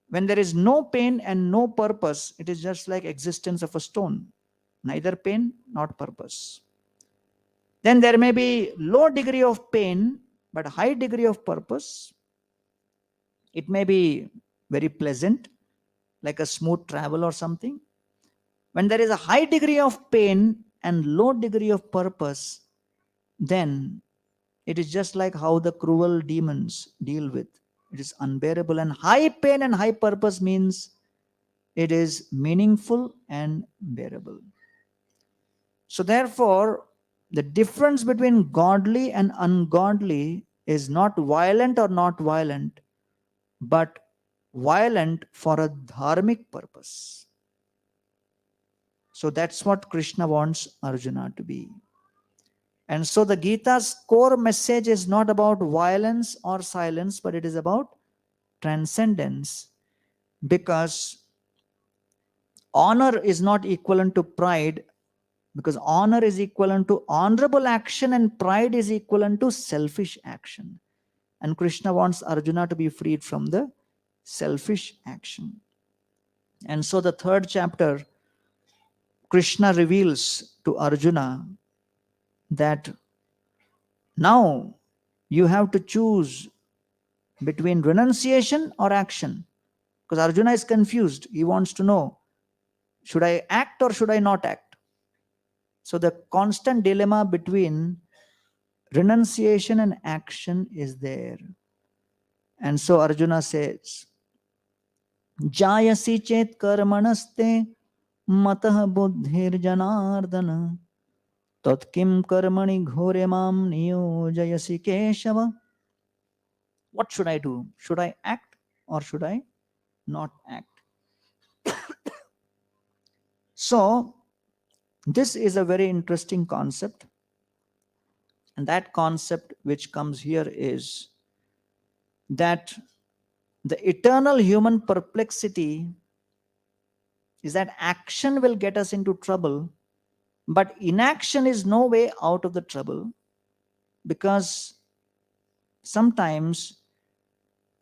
S1: When there is no pain and no purpose, it is just like existence of a stone. Neither pain nor purpose. Then there may be low degree of pain, but high degree of purpose. It may be very pleasant, like a smooth travel or something. When there is a high degree of pain and low degree of purpose, then it is just like how the cruel demons deal with. It is unbearable. And high pain and high purpose means it is meaningful and bearable. So therefore, the difference between godly and ungodly is not violent or not violent, but violent for a dharmic purpose. So that's what Krishna wants Arjuna to be. And so the Gita's core message is not about violence or silence, but it is about transcendence. Because honor is not equivalent to pride, because honor is equivalent to honorable action and pride is equivalent to selfish action. And Krishna wants Arjuna to be freed from the selfish action. And so the 3rd chapter, Krishna reveals to Arjuna that now you have to choose between renunciation or action. Because Arjuna is confused. He wants to know, should I act or should I not act? So the constant dilemma between renunciation and action is there. And so Arjuna says, Jayasi chet karmanaste matah buddhir janardana tat kim karmani ghore mam niyojayasi keshava. What should I do? Should I act or should I not act? So, this is a very interesting concept. And that concept which comes here is that the eternal human perplexity is that action will get us into trouble, but inaction is no way out of the trouble, because sometimes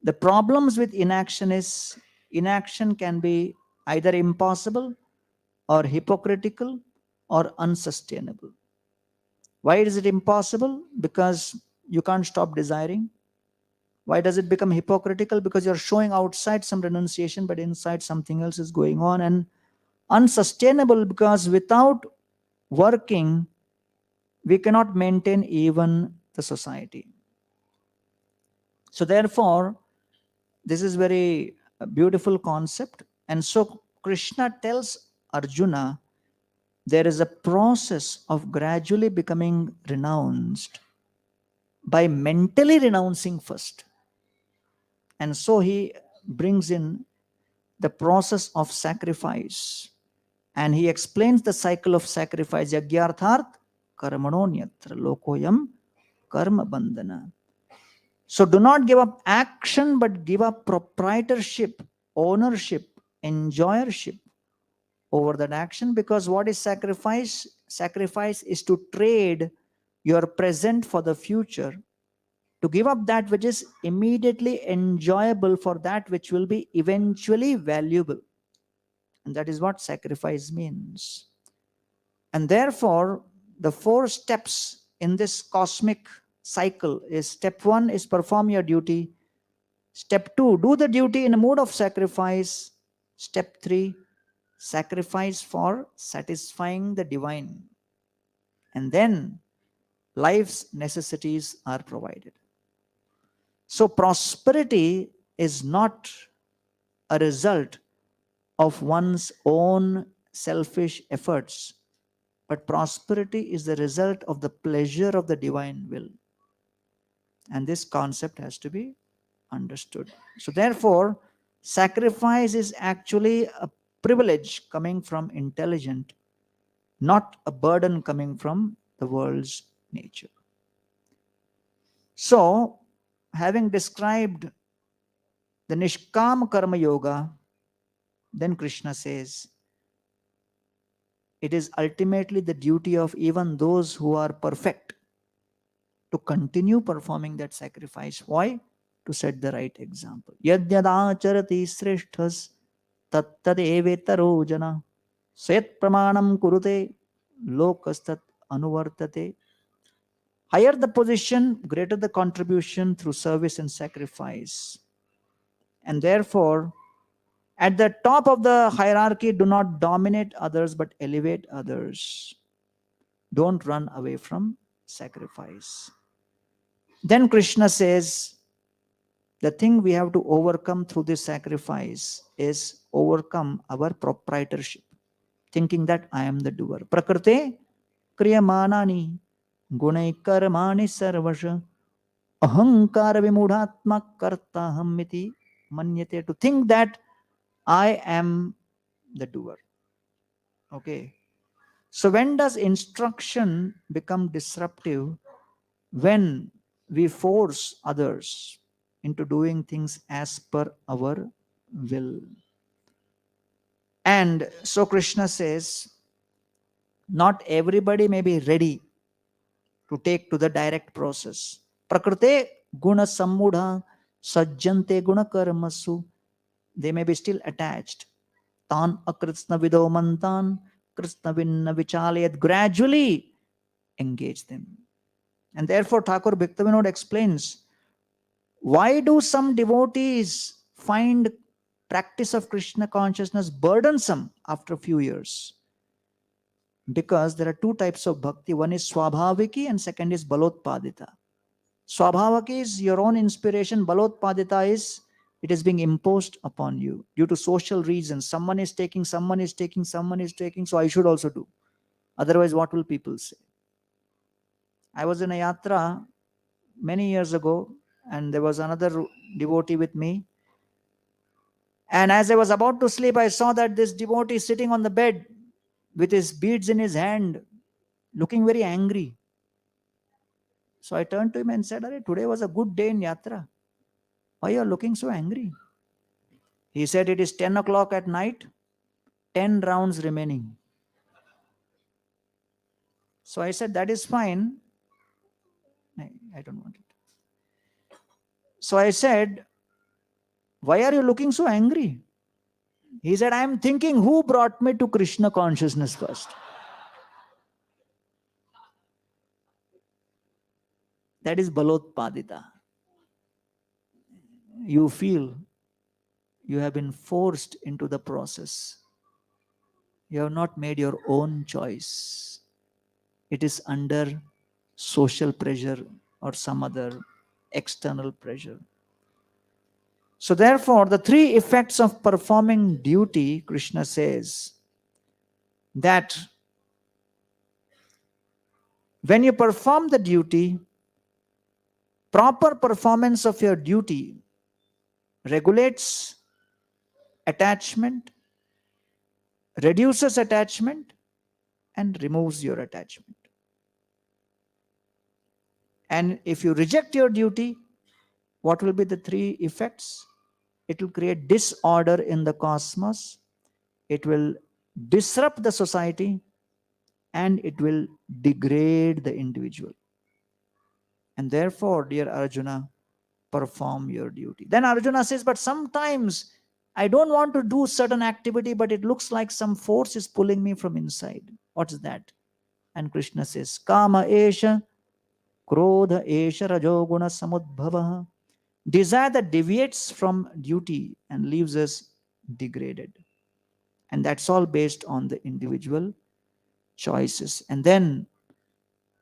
S1: the problems with inaction is inaction can be either impossible or hypocritical or unsustainable. Why is it impossible? Because you can't stop desiring. Why does it become hypocritical? Because you're showing outside some renunciation, but inside something else is going on. And unsustainable because without working, we cannot maintain even the society. So therefore, this is very beautiful concept. And so Krishna tells Arjuna, there is a process of gradually becoming renounced by mentally renouncing first. And so he brings in the process of sacrifice. And he explains the cycle of sacrifice. Yagyartharth karmanonyatra lokoyam karma bandhana. So do not give up action, but give up proprietorship, ownership, enjoyership over that action. Because what is sacrifice? Sacrifice is to trade your present for the future, to give up that which is immediately enjoyable for that which will be eventually valuable. And that is what sacrifice means. And therefore, the 4 steps in this cosmic cycle is: step 1 is perform your duty. Step 2, do the duty in a mood of sacrifice. Step 3, sacrifice for satisfying the divine. And then life's necessities are provided. So prosperity is not a result of one's own selfish efforts, but prosperity is the result of the pleasure of the divine will. And this concept has to be understood. So therefore, sacrifice is actually a privilege coming from intelligent, not a burden coming from the world's nature. So, having described the Nishkam Karma Yoga, then Krishna says, it is ultimately the duty of even those who are perfect to continue performing that sacrifice. Why? To set the right example. Yadyadacharati sreshthas tattadevetaro jana set pramanam kurute lokastat anuvartate. Higher the position, greater the contribution through service and sacrifice. And therefore, at the top of the hierarchy, do not dominate others, but elevate others. Don't run away from sacrifice. Then Krishna says, the thing we have to overcome through this sacrifice is overcome our proprietorship, thinking that I am the doer. Prakrite kriyamanani gunai karmani sarvasha ahankara vimudhatma kartaham iti manyate. To think that I am the doer. Okay. So when does instruction become disruptive? When we force others into doing things as per our will. And so Krishna says, not everybody may be ready to take to the direct process. Prakrite guna sammudha sajjante guna karmasu. They may be still attached. Tan akritsna vido mantan kritsna vinna vichalayat. Gradually engage them. And therefore Thakur Bhaktivinoda explains, why do some devotees find practice of Krishna consciousness burdensome after a few years? Because there are 2 types of bhakti. One is swabhaviki and second is balotpadita. Swabhavaki is your own inspiration. Balotpadita is it is being imposed upon you due to social reasons. Someone is taking, so I should also do. Otherwise, what will people say? I was in a yatra many years ago. and there was another devotee with me. And as I was about to sleep, I saw that this devotee is sitting on the bed with his beads in his hand, looking very angry. So I turned to him and said, "Arey, today was a good day in Yatra. Why are you looking so angry?" He said, "It is 10 o'clock at night, 10 rounds remaining." So I said, "That is fine." I don't want it. So I said, "Why are you looking so angry?" He said, "I am thinking who brought me to Krishna consciousness first." That is Balotpadita. You feel you have been forced into the process. You have not made your own choice. It is under social pressure or some other external pressure. So therefore, the three effects of performing duty, Krishna says, that when you perform the duty, proper performance of your duty regulates attachment, reduces attachment, and removes your attachment. And if you reject your duty, what will be the three effects? It will create disorder in the cosmos, it will disrupt the society, and it will degrade the individual. And therefore, dear Arjuna, perform your duty. Then Arjuna says, "But sometimes I don't want to do certain activity, but it looks like some force is pulling me from inside. What is that?" And Krishna says, "Kama esha, krodha esha, rajoguna samudbhava." Desire that deviates from duty and leaves us degraded. And that's all based on the individual choices. And then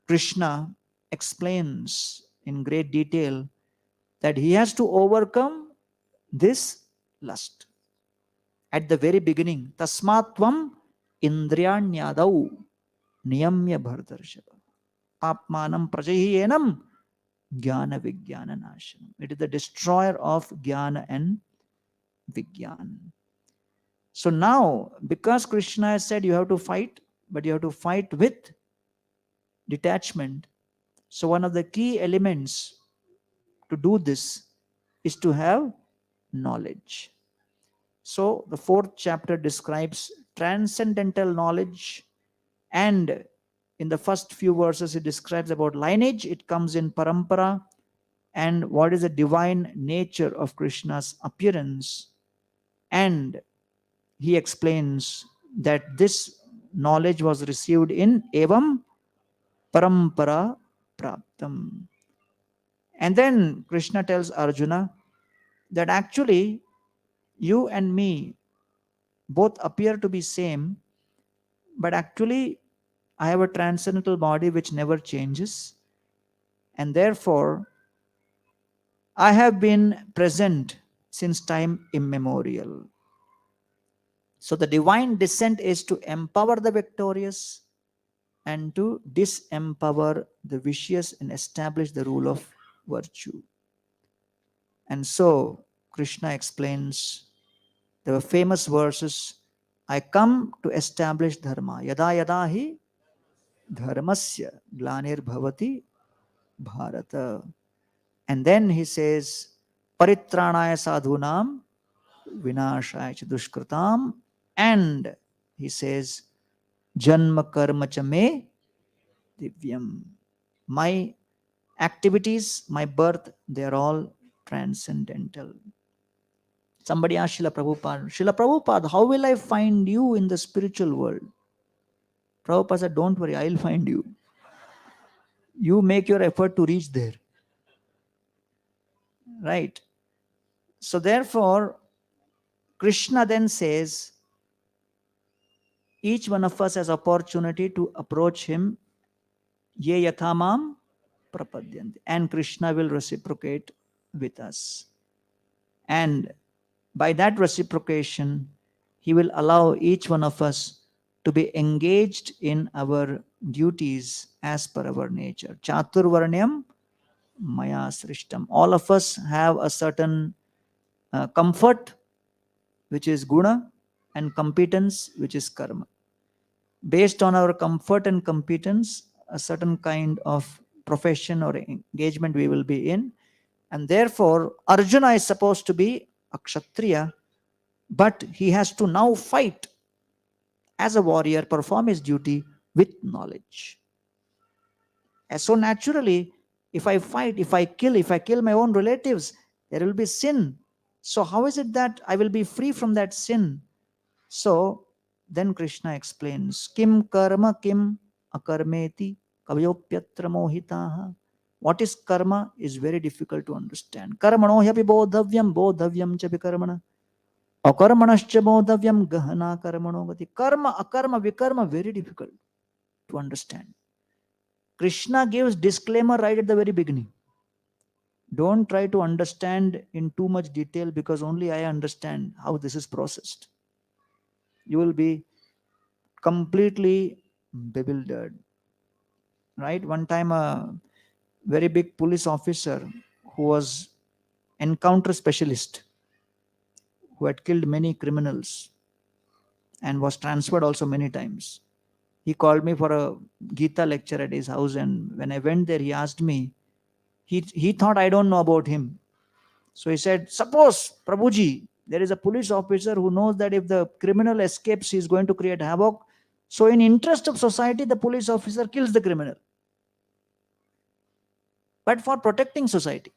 S1: Krishna explains in great detail that he has to overcome this lust. At the very beginning, tasmatvam indriyanyadau niyamya bhartarshava apmanam prajahiyenam jnana vijnana nashanam. It is the destroyer of jnana and vijnana. So now, because Krishna has said you have to fight, but you have to fight with detachment. So one of the key elements to do this is to have knowledge. So the fourth chapter describes transcendental knowledge, and in the first few verses it describes about lineage. It comes in parampara, and what is the divine nature of Krishna's appearance. And he explains that this knowledge was received in evam parampara praptam. And then Krishna tells Arjuna that actually you and me both appear to be same, but actually I have a transcendental body which never changes, and therefore I have been present since time immemorial. So the divine descent is to empower the victorious and to disempower the vicious and establish the rule of virtue. And so Krishna explains the famous verses, "I come to establish dharma. Yada yada hi dharmasya glanir bhavati bharata." And then he says, "Paritranaya sadhunam vinashaya cha dushkritam." And he says, "Janma karma cha me divyam." My activities, my birth, they are all transcendental. Somebody asked Srila Prabhupada, "Srila Prabhupada, how will I find you in the spiritual world?" Prabhupada said, "Don't worry, I'll find you. You make your effort to reach there." Right? So therefore, Krishna then says, each one of us has opportunity to approach him, ye yathamam prapadyanti, and Krishna will reciprocate with us. And by that reciprocation, he will allow each one of us to be engaged in our duties as per our nature. Chaturvarnyam maya srishtam. All of us have a certain comfort, which is guna, and competence, which is karma. Based on our comfort and competence, a certain kind of profession or engagement we will be in. And therefore, Arjuna is supposed to be a kshatriya, but he has to now fight as a warrior, perform his duty with knowledge. And so naturally, if I fight, if I kill my own relatives, there will be sin. So how is it that I will be free from that sin? So then Krishna explains, Kim karma kim akarmeti kavayopyatra mohitaha. What is karma is very difficult to understand. Karmano hyapi bodhavyam cha vikarmana. Akarmanascha bodhavyam gahana karmano gati. Karma, akarma, vikarma, very difficult to understand. Krishna gives disclaimer right at the very beginning. Don't try to understand in too much detail, because only I understand how this is processed. You will be completely bewildered. Right? One time a very big police officer who was encounter specialist, who had killed many criminals and was transferred also many times. He called me for a Gita lecture at his house, and when I went there, he asked me, he thought I don't know about him. So he said, suppose, Prabhuji, there is a police officer who knows that if the criminal escapes, he is going to create havoc. So in interest of society, the police officer kills the criminal, but for protecting society.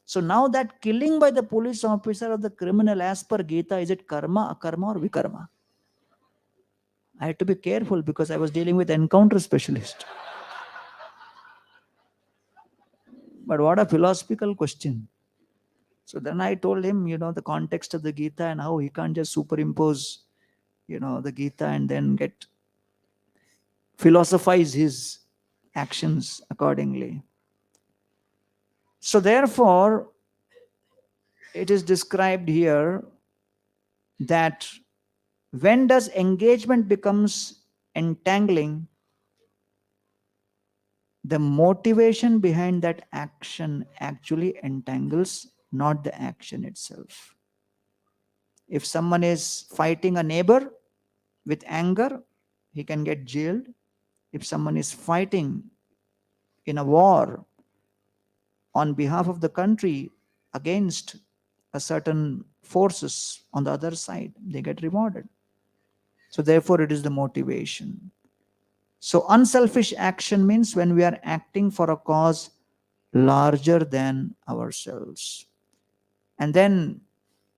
S1: So now that killing by the police officer of the criminal, as per Gita, is it karma, akarma, or vikarma? I had to be careful because I was dealing with encounter specialist. But what a philosophical question. So then I told him, the context of the Gita and how he can't just superimpose, the Gita and then philosophize his actions accordingly. So therefore, it is described here that when does engagement becomes entangling, the motivation behind that action actually entangles, not the action itself. If someone is fighting a neighbor with anger, he can get jailed. If someone is fighting in a war on behalf of the country against a certain forces on the other side, they get rewarded. So therefore, it is the motivation. So unselfish action means when we are acting for a cause larger than ourselves. And then,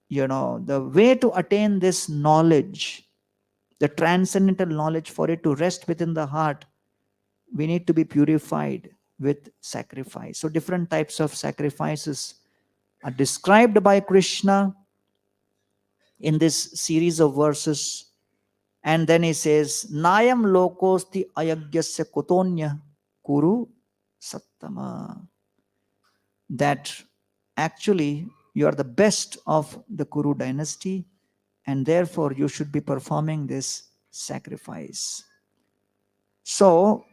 S1: the way to attain this knowledge, the transcendental knowledge, for it to rest within the heart, we need to be purified with sacrifice. So different types of sacrifices are described by Krishna in this series of verses. And then he says, Nayam lokosti ayagyasya kutonya kuru sattama. That actually you are the best of the Kuru dynasty, and therefore you should be performing this sacrifice. So,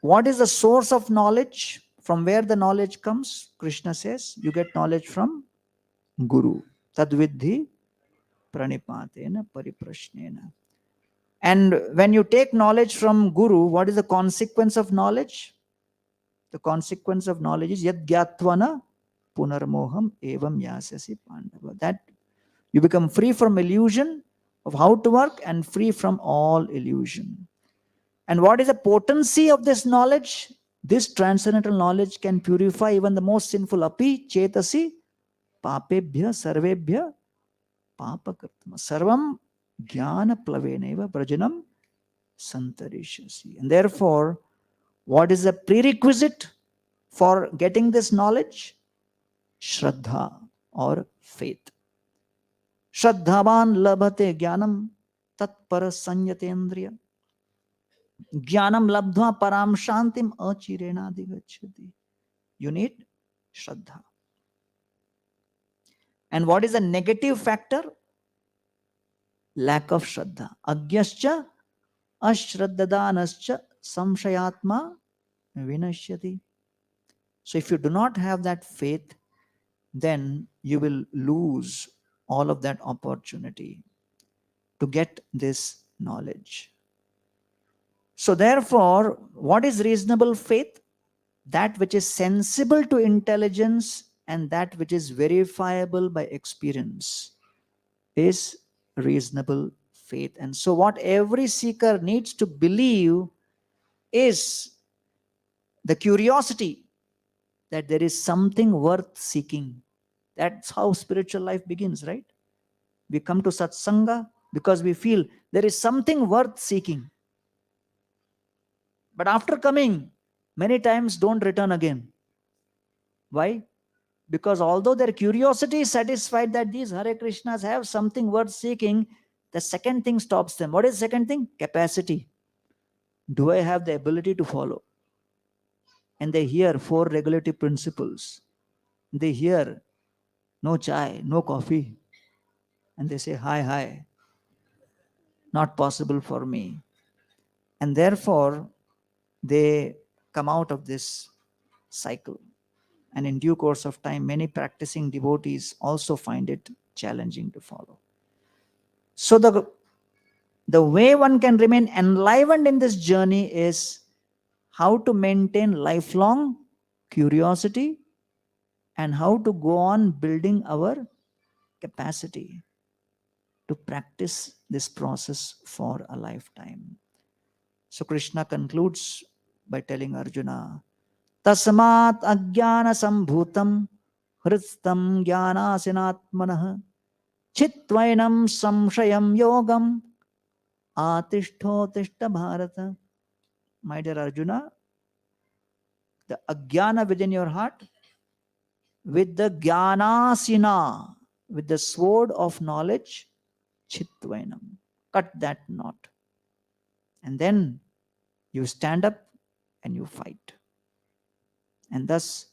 S1: what is the source of knowledge? From where the knowledge comes? Krishna says, you get knowledge from Guru. Tadvidhi pranipatena pariprashnena. And when you take knowledge from Guru, what is the consequence of knowledge? The consequence of knowledge is yad gyatvana punarmoham evam yasasi pandava. That you become free from illusion of how to work and free from all illusion. And what is the potency of this knowledge? This transcendental knowledge can purify even the most sinful. Api chetasi papebhya sarvebhya papakartama. Sarvam jnana plaveneva prajanam santarishasi. And therefore, what is the prerequisite for getting this knowledge? Shraddha, or faith. Shraddhavan labhate jnanam tatpara sanyatendriya. Jnanam labdhva param shantim achirena digachati. You need Shraddha. And what is the negative factor? Lack of Shraddha. Agyascha ashraddhadanascha samshayatma vinashyati. So if you do not have that faith, then you will lose all of that opportunity to get this knowledge. So therefore, what is reasonable faith? That which is sensible to intelligence and that which is verifiable by experience is reasonable faith. And so what every seeker needs to believe is the curiosity that there is something worth seeking. That's how spiritual life begins, right? We come to satsanga because we feel there is something worth seeking. But after coming, many times don't return again. Why? Because although their curiosity is satisfied that these Hare Krishnas have something worth seeking, the second thing stops them. What is the second thing? Capacity. Do I have the ability to follow? And they hear 4 regulative principles. They hear no chai, no coffee. And they say, hi, not possible for me. And therefore, they come out of this cycle. And in due course of time, many practicing devotees also find it challenging to follow. So the way one can remain enlivened in this journey is how to maintain lifelong curiosity and how to go on building our capacity to practice this process for a lifetime. So Krishna concludes by telling Arjuna, Tasmat ajnana sambhutam hristam jnanasinatmanah chitvainam samshayam yogam atishthotishta bharata. My dear Arjuna, the ajnana within your heart, with the jnanasina, with the sword of knowledge, chitvainam, cut that knot. And then you stand up and you fight. And thus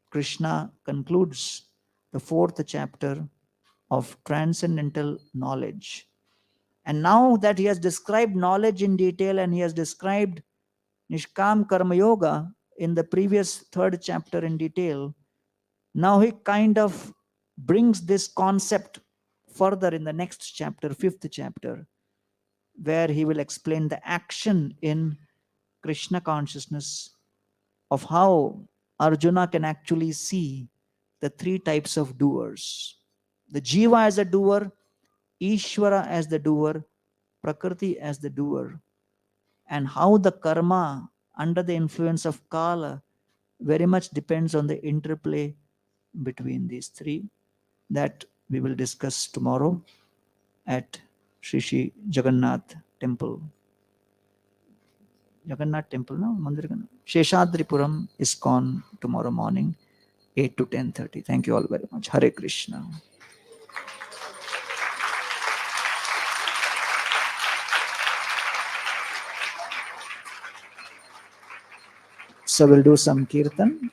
S1: Krishna concludes the 4th chapter of transcendental knowledge. And now that he has described knowledge in detail and he has described Nishkam Karma Yoga in the previous 3rd chapter in detail, now he kind of brings this concept further in the next chapter, 5th chapter, where he will explain the action in Krishna consciousness of how Arjuna can actually see the 3 types of doers. The Jiva as a doer, Ishvara as the doer, Prakriti as the doer, and how the karma under the influence of Kala very much depends on the interplay between these 3 that we will discuss tomorrow at Shri Jagannath Temple. Jagannath Temple, no? Mandir ka na? Sheshadripuram ISKCON tomorrow morning, 8 to 10:30. Thank you all very much. Hare Krishna. So we'll do some kirtan.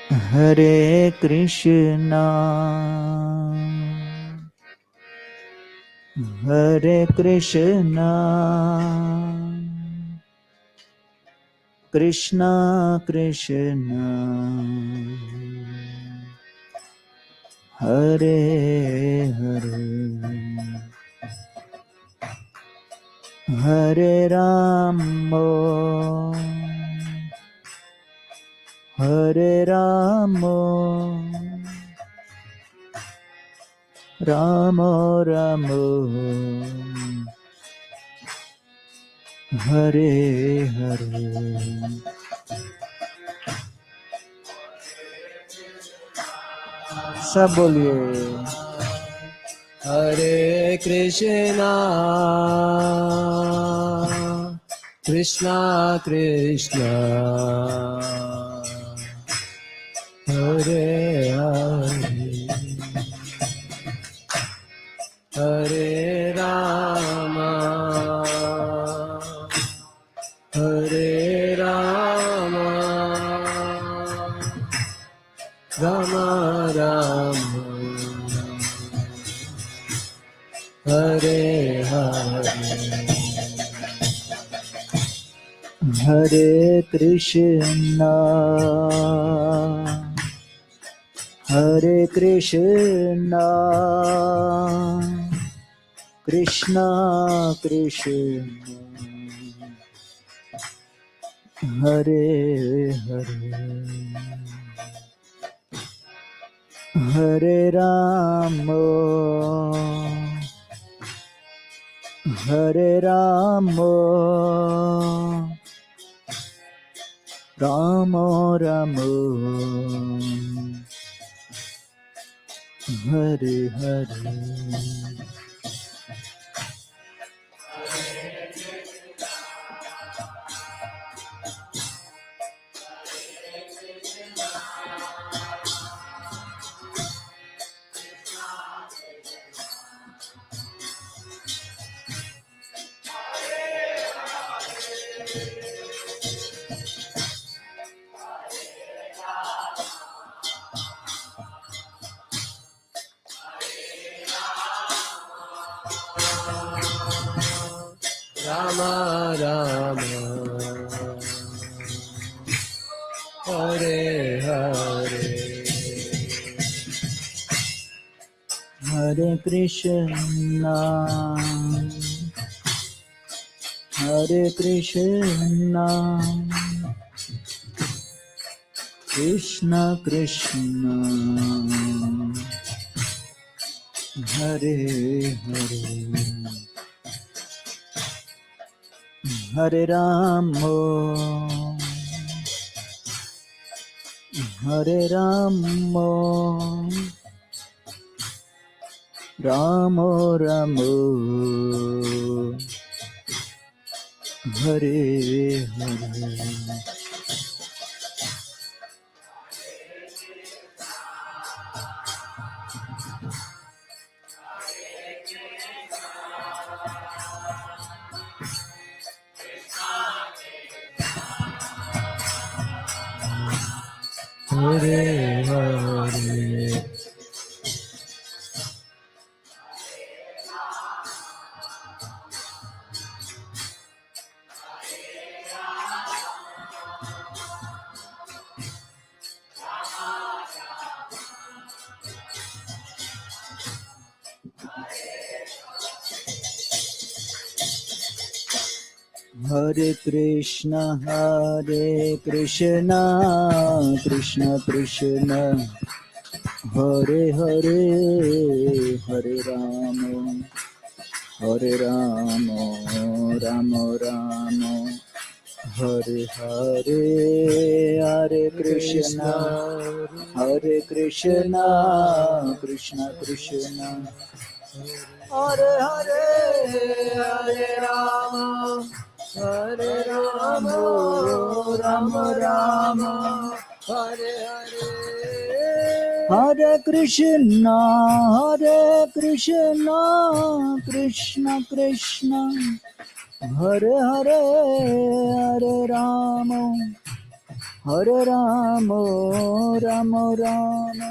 S1: Hare Krishna, Hare Krishna, Krishna Krishna, Hare Hare, Hare Rama, Hare Rama, Rama Rama, Hare Hare. सब बोलिए
S2: Hare Krishna, Krishna Krishna, Hare Hare, Hare Rama, Hare Rama, Rama Rama,
S1: Hare Krishna, Hare Krishna, Krishna Krishna, Hare Hare, Hare Rama, Hare Rama, Rama Rama, Hare Hare.
S2: Rama Rama, Hare Hare,
S1: Hare Krishna, Hare Krishna, Krishna Krishna, Hare Hare, Hare Rama, Hare Rama, Rama Rama, Hare Hare.
S2: Hare Hare,
S1: Hare Krishna, Krishna Krishna, Hare Hare, Hare Rama, Hare Rama, Rama Rama, Hare Hare, Hare Krishna, Krishna Krishna, Hare Hare, Hare Rama, Hare Rama, Rama Rama, Hare Hare. Hare Krishna, Krishna Krishna, Hare Hare, Hare Rama, Hare Rama, Rama Rama,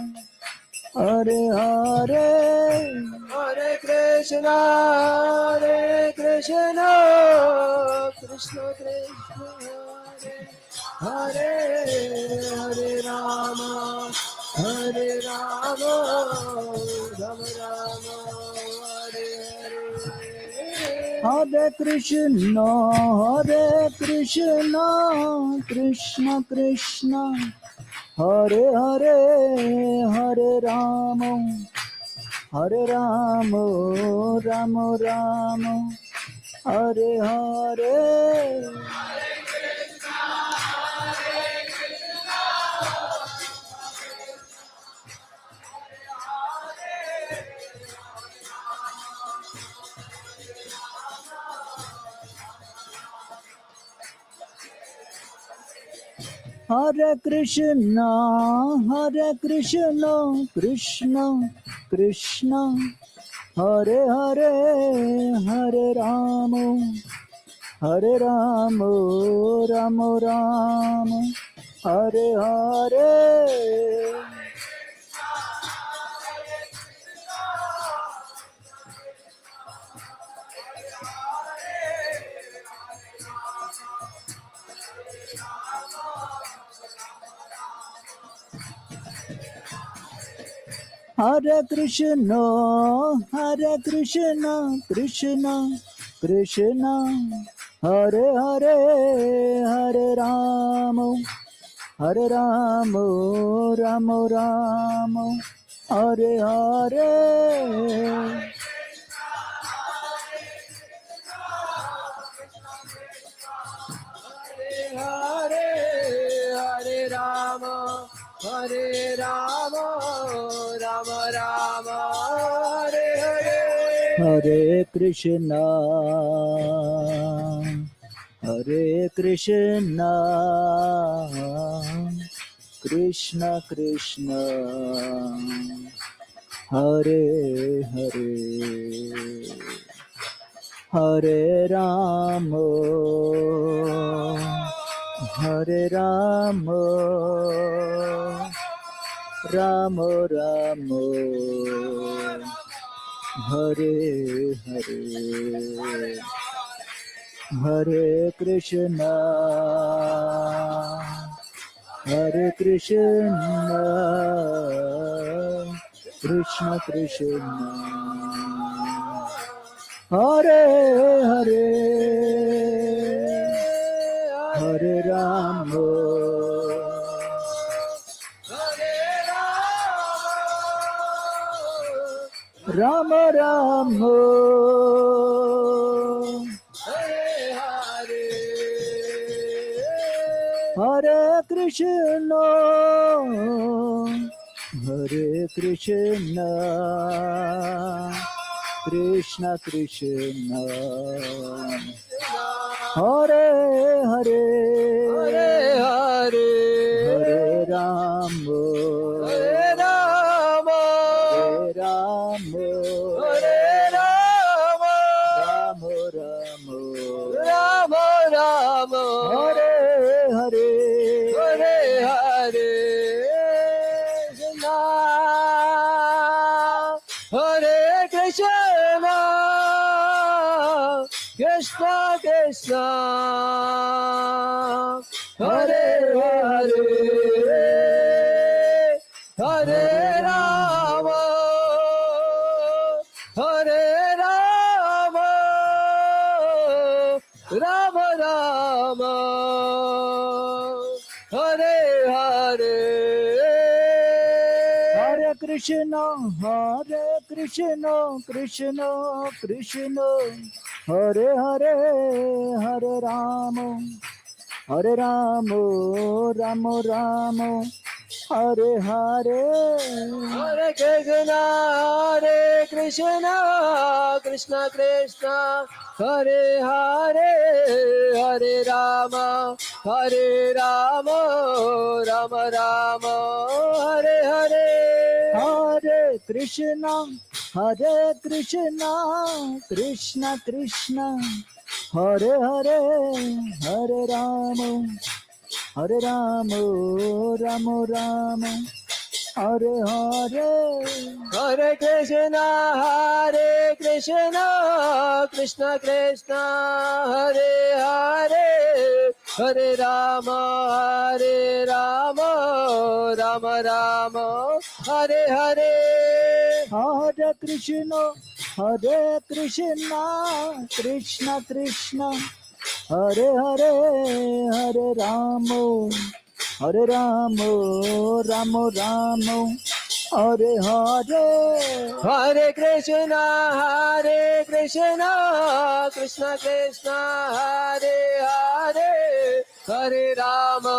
S1: Hare Hare. Hare Krishna, Krishna Krishna, Hare Hare Rama, Hare Rama, Rama Rama, Hare Hare. Hare Krishna, Krishna Krishna, Hare Hare, Hare Rama, Hare Rama, Rama Rama, Hare Hare. Hare Krishna, Krishna Krishna, Hare Hare, Hare Rama, Hare Rama, Rama Rama, Hare Hare. Hare Krishna, Krishna Krishna, Hare Hare, Hare Rama, Hare Rama, Rama Rama, Hare Hare.
S2: Hare Hare Rama, Hare Rama, Rama Rama, Hare Hare.
S1: Hare Krishna, Krishna Krishna, Hare Hare, Hare Rama, Hare Rama, Rama Rama, Hare Hare. Hare Krishna, Krishna Krishna, Hare Hare, Hare Rama, Rama Rama, Hare Krishna, Krishna Krishna, Hare Hare,
S2: Hare Hare,
S1: Hare Rama,
S2: Hare Rama,
S1: Hare Rama,
S2: Hare Rama,
S1: Rama Rama,
S2: Rama Rama,
S1: Hare Hare,
S2: Hare Hare, Hare Krishna, Krishna Krishna, Hare Hare, Hare Rama, Hare Rama, Rama Rama, Hare Hare.
S1: Hare Krishna, Krishna Krishna, Hare Hare, Hare Rama, Rama Rama, Hare Hare.
S2: Hare Krishna, Krishna Krishna, Hare Hare, Hare Rama, Rama Rama, Hare Hare.
S1: Hare Krishna, Krishna Krishna, Hare Hare, Hare Rama, Rama Rama, Hare Hare.
S2: Hare Krishna, Krishna Krishna, Hare Hare, Hare Rama, Rama Rama, Hare Hare.
S1: Hare Krishna, Krishna Krishna, Hare Hare, Hare Rama,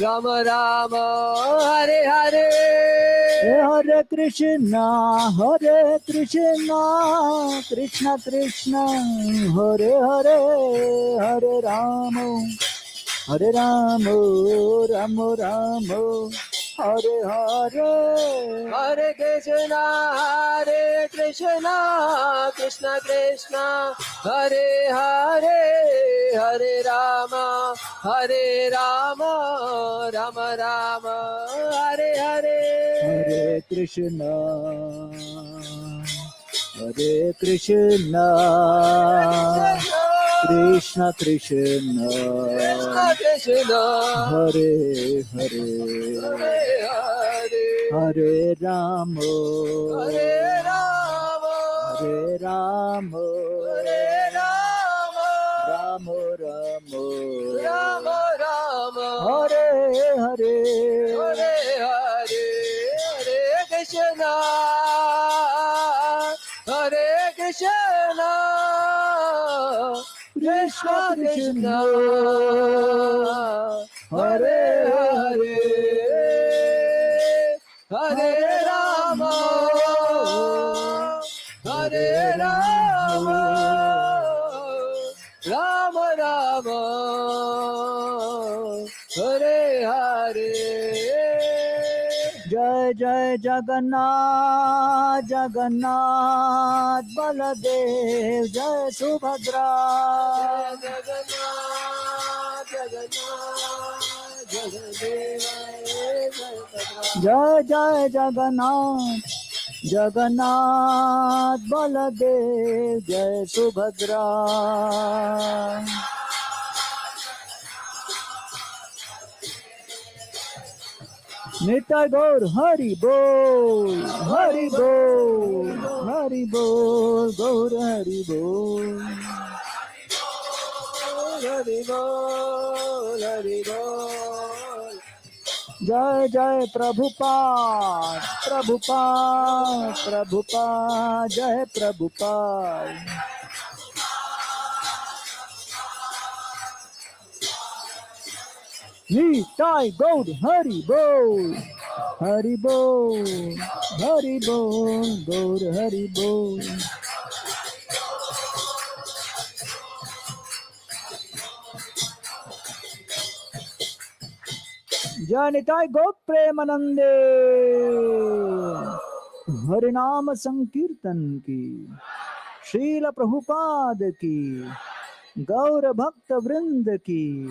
S1: Rama Rama, Hare Hare.
S2: Hare Krishna, Krishna Krishna, Hare Hare, Hare Rama, Rama Rama, Hare Hare.
S1: Hare Krishna, Krishna Krishna, Hare Hare, Hare Rama, Rama Rama, Hare Hare.
S2: Hare Krishna, Krishna Krishna, Hare Hare, Hare Rama, Rama Rama, Hare Hare.
S1: Hare Krishna, Krishna Krishna,
S2: Krishna,
S1: Hare Hare,
S2: Hare Hare.
S1: Hare Ramo,
S2: Hare Rama,
S1: Hare Ramo,
S2: Hare Rama,
S1: Ramo Ramo,
S2: Rama Rama,
S1: Hare Hare,
S2: Hare Hare, Hare Krishna, Hare Krishna, Krishna Krishna, Hare Hare, Hare Rama, Hare Rama, Rama Rama, Hare Hare.
S1: Jai Jai Jagannath, Jagannath Baladev, Jai Subhadra.
S2: Jagannath, Jagannath, Jagadeva,
S1: Jai Jai Jagannath, Jagannath Baladev, Jai Subhadra. Nitai Gaur Hari Bol, Hari Bol, Hari Bol, Gaur Hari Bol.
S2: Hari Bol, Hari Bol.
S1: Jai Jai Prabhupada, Prabhupada, Prabhupada, Jai Prabhupada. Nitai Gaur Hari Bol, Hari Bol, Hari Bol, Gaur Hari Bol. Jai Nitai Gaur Premanande, Harinam Sankirtan ki, Srila Prabhupada ki, Gaur Bhakta Vrinda ki.